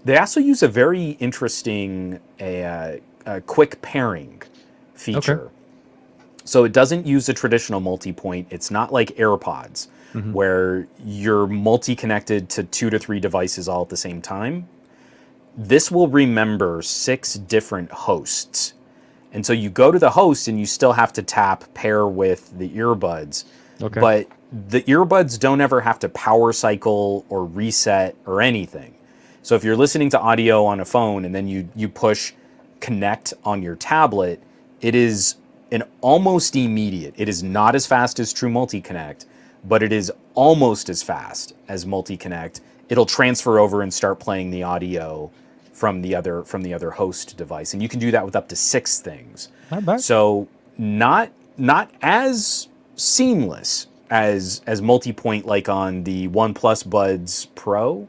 They also use a very interesting quick pairing feature. Okay. So it doesn't use a traditional multi-point. It's not like AirPods, where you're multi-connected to 2 to 3 devices all at the same time. This will remember 6 different hosts. And so you go to the host and you still have to tap pair with the earbuds. Okay. But the earbuds don't ever have to power cycle or reset or anything. So if you're listening to audio on a phone and then you push connect on your tablet, it is an almost immediate. It is not as fast as True Multi-Connect, but it is almost as fast as Multi-Connect. It'll transfer over and start playing the audio from the other host device, and you can do that with up to 6 things. Not bad. So not as seamless as multi-point like on the OnePlus Buds Pro,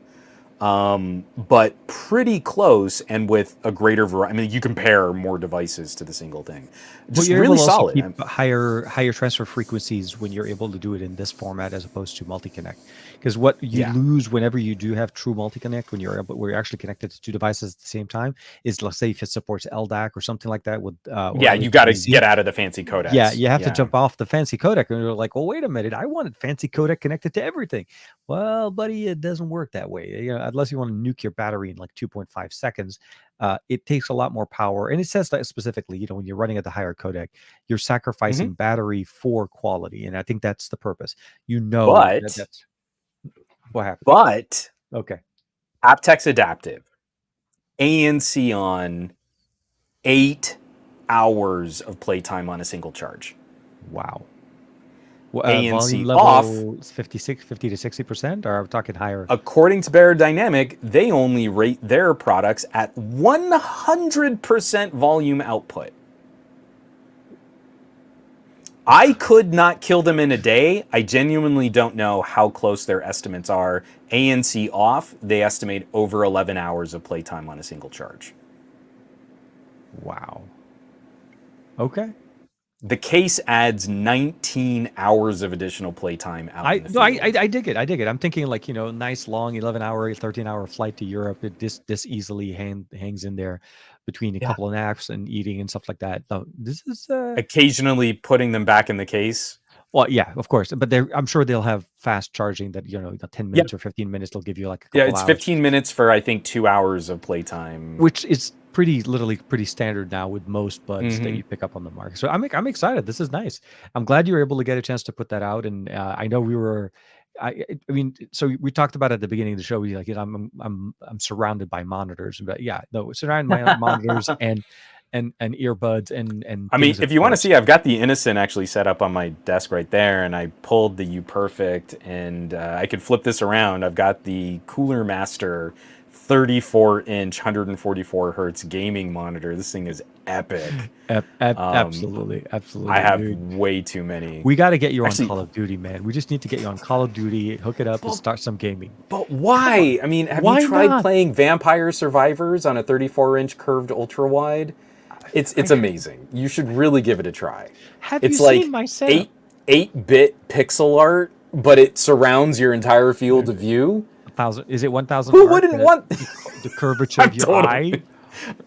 but pretty close and with a greater variety. I mean, you can pair more devices to the single thing. Just you're really able to also solid. keep higher transfer frequencies when you're able to do it in this format as opposed to multi-connect. Because what you lose whenever you do have true multi-connect, when you're actually connected to 2 devices at the same time, is, let's say, if it supports LDAC or something like that. With you got to get out of the fancy codecs. Yeah, you have to jump off the fancy codec, and you're like, well, wait a minute, I wanted fancy codec connected to everything. Well, buddy, it doesn't work that way. Unless you want to nuke your battery in like 2.5 seconds. It takes a lot more power, and it says that specifically, when you're running at the higher codec, you're sacrificing battery for quality, and I think that's the purpose. That's what happened. But okay, aptX Adaptive, ANC on, 8 hours of playtime on a single charge. Wow. ANC off, 50 to 60%, or are we talking higher? According to Beyerdynamic, they only rate their products at 100% volume output. I could not kill them in a day. I genuinely don't know how close their estimates are. ANC off, they estimate over 11 hours of playtime on a single charge. Wow. Okay. the case adds 19 hours of additional playtime out in the field. I dig it. I dig it. I'm thinking like, nice long 11-hour, 13-hour flight to Europe. This easily hangs in there between a couple of naps and eating and stuff like that. So this is occasionally putting them back in the case. Well, yeah, of course, but I'm sure they'll have fast charging that 10 minutes or 15 minutes. They'll give you like a couple it's hours. 15 minutes for I think 2 hours of playtime, which is literally pretty standard now with most buds that you pick up on the market. So I'm excited. This is nice. I'm glad you were able to get a chance to put that out. And I know we were. I mean, so we talked about at the beginning of the show. We like, I'm surrounded by monitors, but surrounded by monitors and earbuds and I mean, if you want to see, I've got the Innocent actually set up on my desk right there, and I pulled the UPerfect, and I could flip this around. I've got the Cooler Master 34-inch 144 hertz gaming monitor. This thing is epic. Absolutely. I have way too many. We got to get you on Call of Duty, man. We just need to get you on Call of Duty, hook it up, and start some gaming. But why? I mean, have you tried playing Vampire Survivors on a 34-inch curved ultra wide? It's amazing. You should really give it a try. Have you seen my setup? 8-bit pixel art, but it surrounds your entire field of view. 1,000? Is it 1,000? Who wouldn't want the curvature of your eye?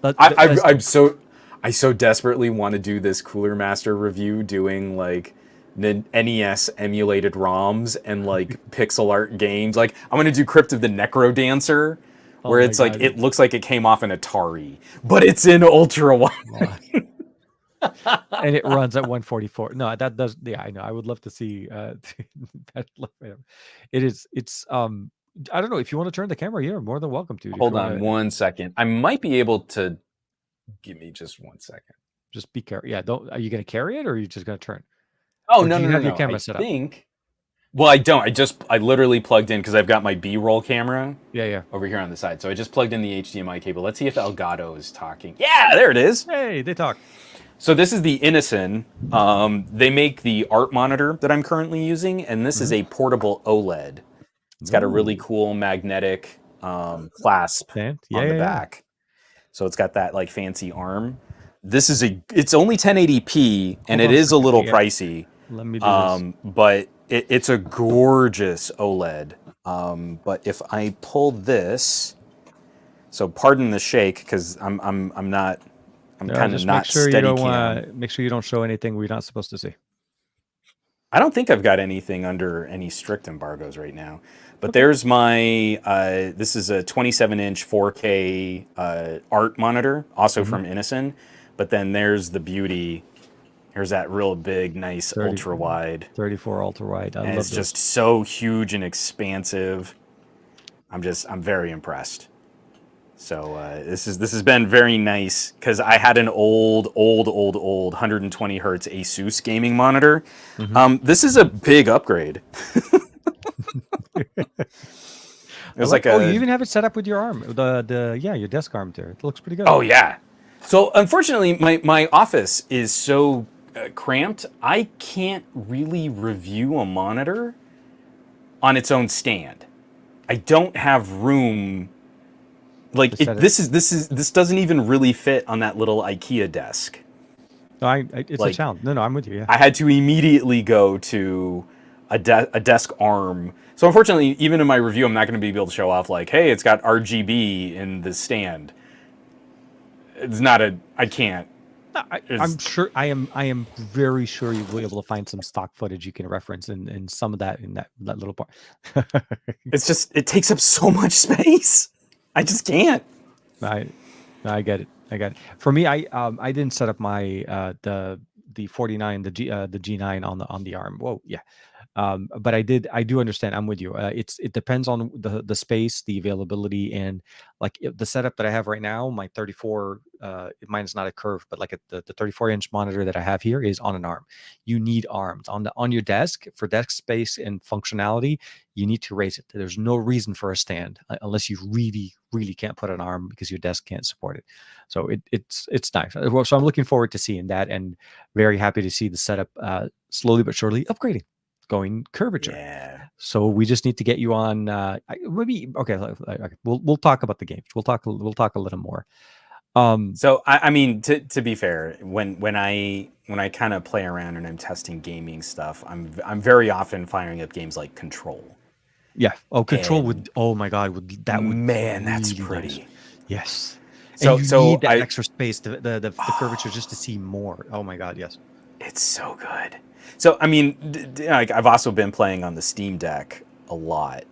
I so desperately want to do this Cooler Master review, doing like NES emulated ROMs and like pixel art games. Like I'm gonna do Crypt of the Necro Dancer, where it's like it looks like it came off an Atari, but it's in ultra wide. And it runs at 144. No, that does. Yeah, I know. I would love to see that. It's I don't know if you want to turn the camera. You're more than welcome to. Hold on 1 second. I might be able to. Give me just 1 second. Just be careful. Yeah, don't. Are you going to carry it, or are you just going to turn? Oh no! Your camera set up? Well, I don't. I literally plugged in because I've got my B-roll camera. Yeah. Over here on the side, so I just plugged in the HDMI cable. Let's see if Elgato is talking. Yeah, there it is. Hey, they talk. So this is the Innocent. They make the art monitor that I'm currently using, and this is a portable OLED. It's got a really cool magnetic clasp on the back. So it's got that like fancy arm. This is it's only 1080p, and it is a little pricey. Let me do this. But it's a gorgeous OLED. But if I pull this, so pardon the shake because I'm kind of not steady cam. Make sure you don't show anything we're not supposed to see. I don't think I've got anything under any strict embargoes right now. But there's my, this is a 27-inch 4K art monitor, also from Innocent. But then there's the beauty. Here's that real big, nice ultra-wide. 34 ultra-wide. And it's just so huge and expansive. I'm very impressed. So this has been very nice because I had an old 120 hertz Asus gaming monitor. This is a big upgrade. It was like you even have it set up with your arm, your desk arm there. It looks pretty good. Oh yeah. So unfortunately, my office is so cramped. I can't really review a monitor on its own stand. I don't have room. Like this doesn't even really fit on that little IKEA desk. No, it's a challenge. No, I'm with you. Yeah. I had to immediately go to a desk arm. So unfortunately, even in my review, I'm not going to be able to show off like, hey, it's got RGB in the stand. It's not I can't. I'm sure. I am very sure you will be able to find some stock footage you can reference and some of that in that little part. It's just it takes up so much space. I just can't. I get it. I got it. For me, I didn't set up my the 49 the G9 on the arm. Whoa, yeah. But I do understand. I'm with you. It depends on the space, the availability, and like the setup that I have right now. My 34, mine is not a curve, but like the 34-inch monitor that I have here is on an arm. You need arms on your desk for desk space and functionality. You need to raise it. There's no reason for a stand unless you really, really can't put an arm because your desk can't support it. So it's nice. So I'm looking forward to seeing that, and very happy to see the setup slowly but surely upgrading. Going curvature. Yeah. So we just need to get you on. Maybe okay. We'll talk about the games. We'll talk a little more. So I mean, to be fair, when I when I kind of play around and I'm testing gaming stuff, I'm very often firing up games like Control. Yeah. Oh, Control And would. Oh my God, that would be man, that's really nice. pretty. Yes. And So you so need that I extra space, the curvature, just to see more. Oh my God, yes. it's so good. So I mean, like I've also been playing on the Steam Deck a lot.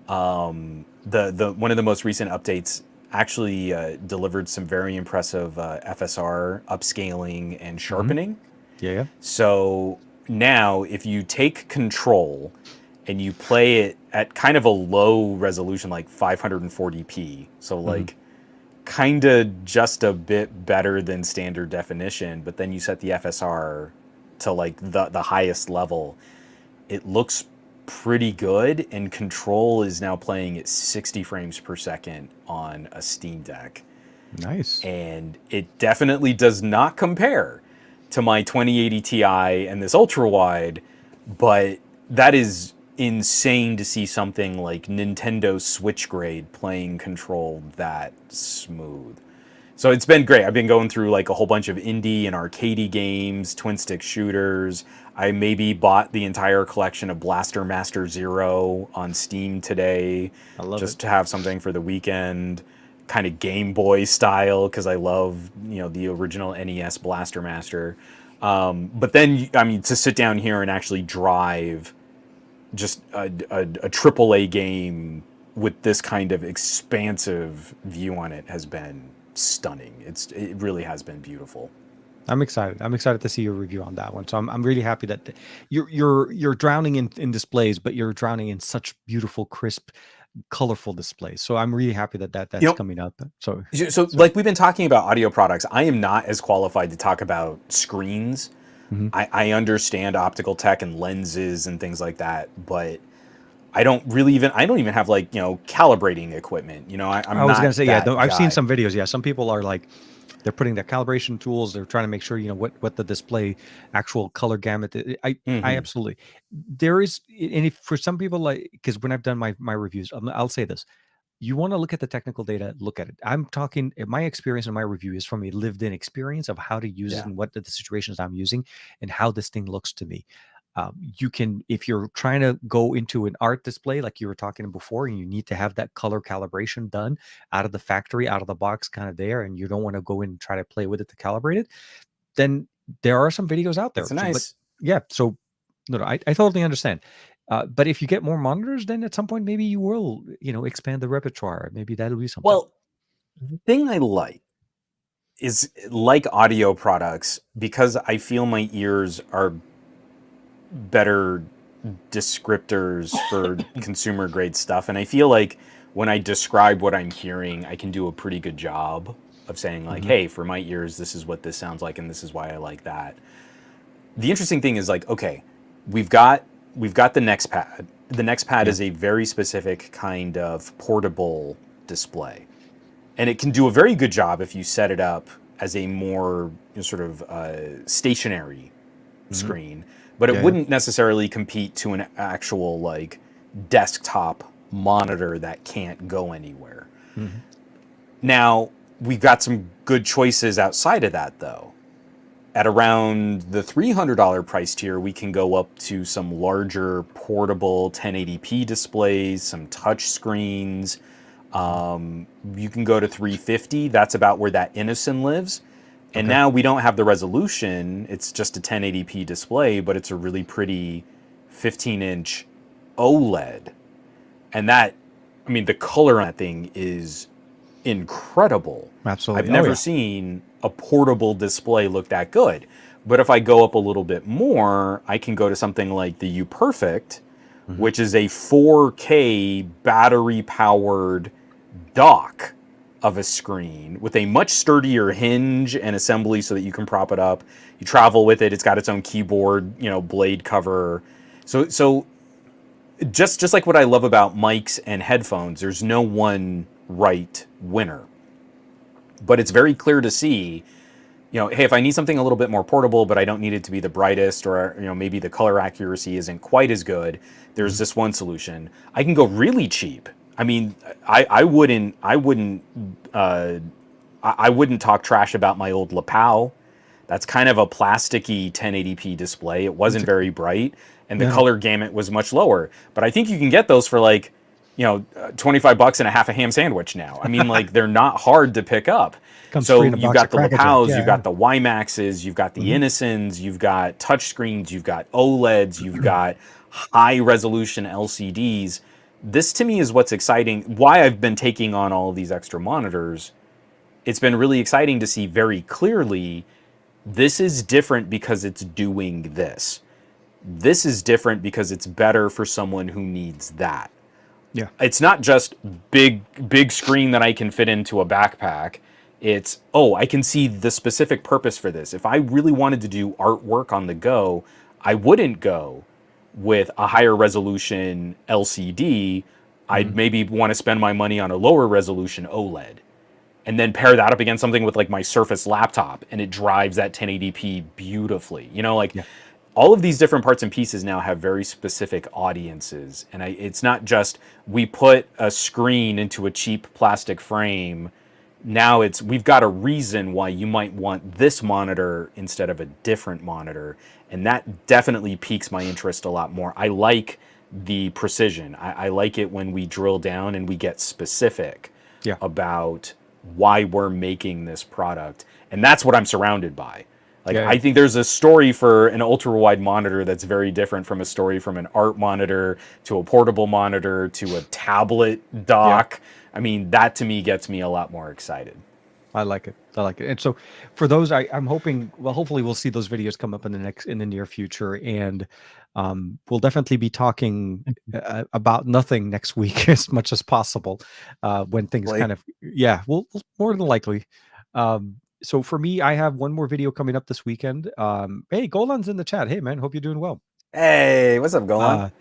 The one of the most recent updates actually delivered some very impressive FSR upscaling and Hmm. sharpening. Yeah, yeah. So now, if you take Control and you play it at kind of a low resolution, like 540p, so Hmm. like kind of just a bit better than standard definition, but then you set the FSR to like the highest level, it looks pretty good. And Control is now playing at 60 frames per second on a Steam Deck, Nice. and it definitely does not compare to my 2080 Ti and this ultra wide, but that is insane to see something like Nintendo Switch grade playing Control that smooth. So it's been great. I've been going through like a whole bunch of indie and arcadey games, twin stick shooters. I maybe bought the entire collection of Blaster Master Zero on Steam today, I love it. just to have something for the weekend, kind of Game Boy style, because I love, the original NES Blaster Master. But then, I mean, to sit down here and actually drive just a AAA game with this kind of expansive view on it has been stunning. It really has been beautiful. I'm excited. I'm excited to see your review on that one. So I'm really happy that you're drowning in displays, but you're drowning in such beautiful, crisp, colorful displays. So I'm really happy that You that's know, coming up. So so like we've been talking about audio products, I am not as qualified to talk about screens. mhm. I understand optical tech and lenses and things like that, but I don't even have like, calibrating equipment. I'm I was gonna not say, yeah, that I've seen guy. some videos. Yeah, some people are like they're putting their calibration tools. They're trying to make sure what the display actual color gamut. I Hmm. absolutely there is, and if for some people, like, because when I've done my reviews, I'll say this: you want to look at the technical data, look at it. I'm talking, my experience and my review is from a lived-in experience of how to use it Yeah. and what the situations I'm using and how this thing looks to me. You can, if you're trying to go into an art display like you were talking before, and you need to have that color calibration done out of the factory, out of the box, kind of there, and you don't want to go in and try to play with it to calibrate it, then there are some videos out there. It's So, but nice. yeah, so no, I totally understand. But if you get more monitors, then at some point maybe you will, expand the repertoire. Maybe that'll be something. Well, the thing I like is like audio products because I feel my ears are better descriptors for consumer grade stuff. And I feel like when I describe what I'm hearing, I can do a pretty good job of saying, like, Mhm. hey, for my ears, this is what this sounds like, and this is why I like that. The interesting thing is, like, okay, we've got the NexPad. The NexPad Yeah. is a very specific kind of portable display, and it can do a very good job if you set it up as a more sort of stationary Mhm. screen, but it Yeah, yeah. wouldn't necessarily compete to an actual like desktop monitor that can't go anywhere. Mhm. Now, we've got some good choices outside of that though. At around the $300 price tier, we can go up to some larger portable 1080p displays, some touch screens. Mhm. You can go to 350. That's about where that Innocent lives. And Okay. now we don't have the resolution. It's just a 1080p display, but it's a really pretty 15-inch OLED. And that, I mean, the color on that thing is incredible. I've Absolutely. Oh never yeah. seen a portable display look that good. But if I go up a little bit more, I can go to something like the U Perfect, Mhm. which is a 4K battery powered dock of a screen with a much sturdier hinge and assembly so that you can prop it up. You travel with it. It's got its own keyboard, blade cover. So just like what I love about mics and headphones, there's no one right winner. But it's very clear to see, hey, if I need something a little bit more portable, but I don't need it to be the brightest, or maybe the color accuracy isn't quite as good, there's Mhm. this one solution. I can go really cheap. I mean, I wouldn't talk trash about my old lapel. That's kind of a plasticky 1080p display. It wasn't very bright, and the color gamut was much lower. But I think you can get those for like, $25 and a half a ham sandwich now. I mean, like, they're not hard to pick up. So you've got the lapels, you've got the WiMAXs, you've got the Inisons, you've got touchscreens, you've got OLEDs, you've got high resolution LCDs. This to me is what's exciting. Why I've been taking on all of these extra monitors. It's been really exciting to see very clearly this is different because it's doing this. This is different because it's better for someone who needs that. Yeah. It's not just big screen that I can fit into a backpack. It's, I can see the specific purpose for this. If I really wanted to do artwork on the go, I wouldn't go with a higher resolution LCD. I'd maybe want to spend my money on a lower resolution OLED. And then pair that up against something with like my Surface laptop, and it drives that 1080p beautifully. All of these different parts and pieces now have very specific audiences. And it's not just we put a screen into a cheap plastic frame. Now we've got a reason why you might want this monitor instead of a different monitor. And that definitely piques my interest a lot more. I like the precision. I like it when we drill down and we get specific about why we're making this product. And that's what I'm surrounded by. I think there's a story for an ultra wide monitor that's very different from a story from an art monitor to a portable monitor to a tablet dock. I mean, that to me gets me a lot more excited. I like it. And so for those, I'm hoping, hopefully we'll see those videos come up in the near future. And we'll definitely be talking about nothing next week as much as possible when things kind of, we'll more than likely. So for me, I have one more video coming up this weekend. Hey, Golan's in the chat. Hey, man, hope you're doing well. Hey, what's up, Golan?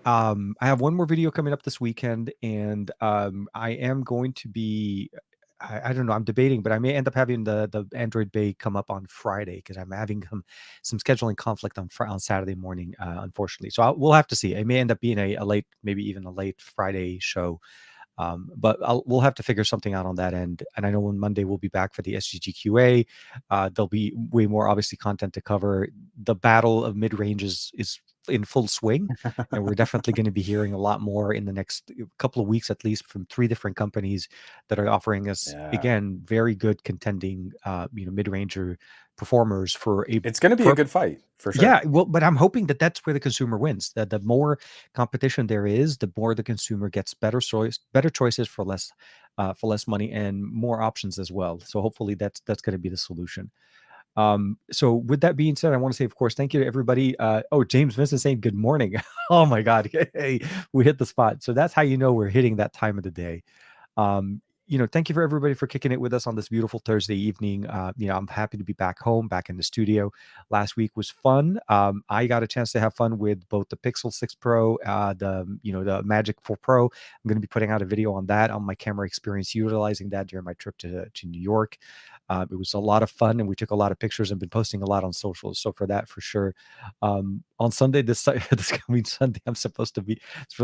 I have one more video coming up this weekend, and I am going to be, I don't know, I'm debating, but I may end up having the Android Bay come up on Friday because I'm having some scheduling conflict on Saturday morning, unfortunately. So we'll have to see. It may end up being a late, maybe even a late Friday show. But we'll have to figure something out on that end. And I know on Monday we'll be back for the SGGQA. There'll be way more obviously content to cover. The battle of mid-range is in full swing, and we're definitely going to be hearing a lot more in the next couple of weeks, at least from 3 different companies that are offering us again very good contending mid-ranger performers for a. It's going to be a good fight for sure. Yeah, well, but I'm hoping that that's where the consumer wins. That the more competition there is, the more the consumer gets better choices for less money and more options as well. So hopefully that's going to be the solution. So with that being said, I want to say, of course, thank you to everybody. James Vincent saying good morning. Oh my God, hey, we hit the spot. So that's how you know we're hitting that time of the day. Thank you for everybody for kicking it with us on this beautiful Thursday evening. I'm happy to be back home, back in the studio. Last week was fun. I got a chance to have fun with both the Pixel 6 Pro, the Magic 4 Pro. I'm going to be putting out a video on that, on my camera experience, utilizing that during my trip to New York. It was a lot of fun, and we took a lot of pictures and been posting a lot on socials. So for that, for sure. On Sunday, this coming Sunday, I'm supposed to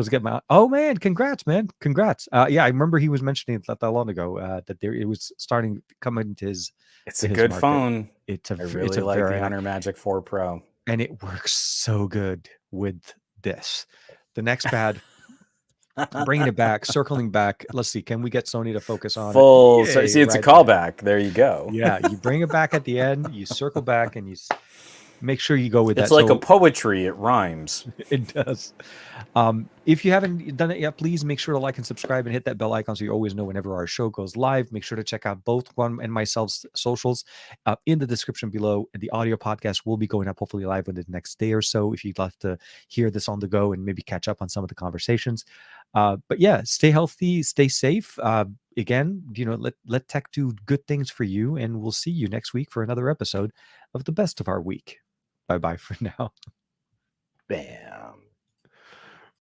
get my. Oh man, congrats, man, congrats. I remember he was mentioning that long ago that it was starting to come into his. It's a good market. phone. I really like the Honor Magic 4 Pro, and it works so good with this. The NexPad. Bringing it back, circling back. Let's see. Can we get Sony to focus on full? Yay, see, it's a callback. There you go. Yeah, you bring it back at the end. You circle back, and you make sure you go with that. It's like a poetry. It rhymes. It does. If you haven't done it yet, please make sure to like and subscribe and hit that bell icon so you always know whenever our show goes live. Make sure to check out both Juan and myself's socials in the description below. And the audio podcast will be going up hopefully live within the next day or so if you'd love to hear this on the go and maybe catch up on some of the conversations. But yeah, stay healthy, stay safe. Again, let tech do good things for you, and we'll see you next week for another episode of the best of our week. Bye-bye for now. Bam.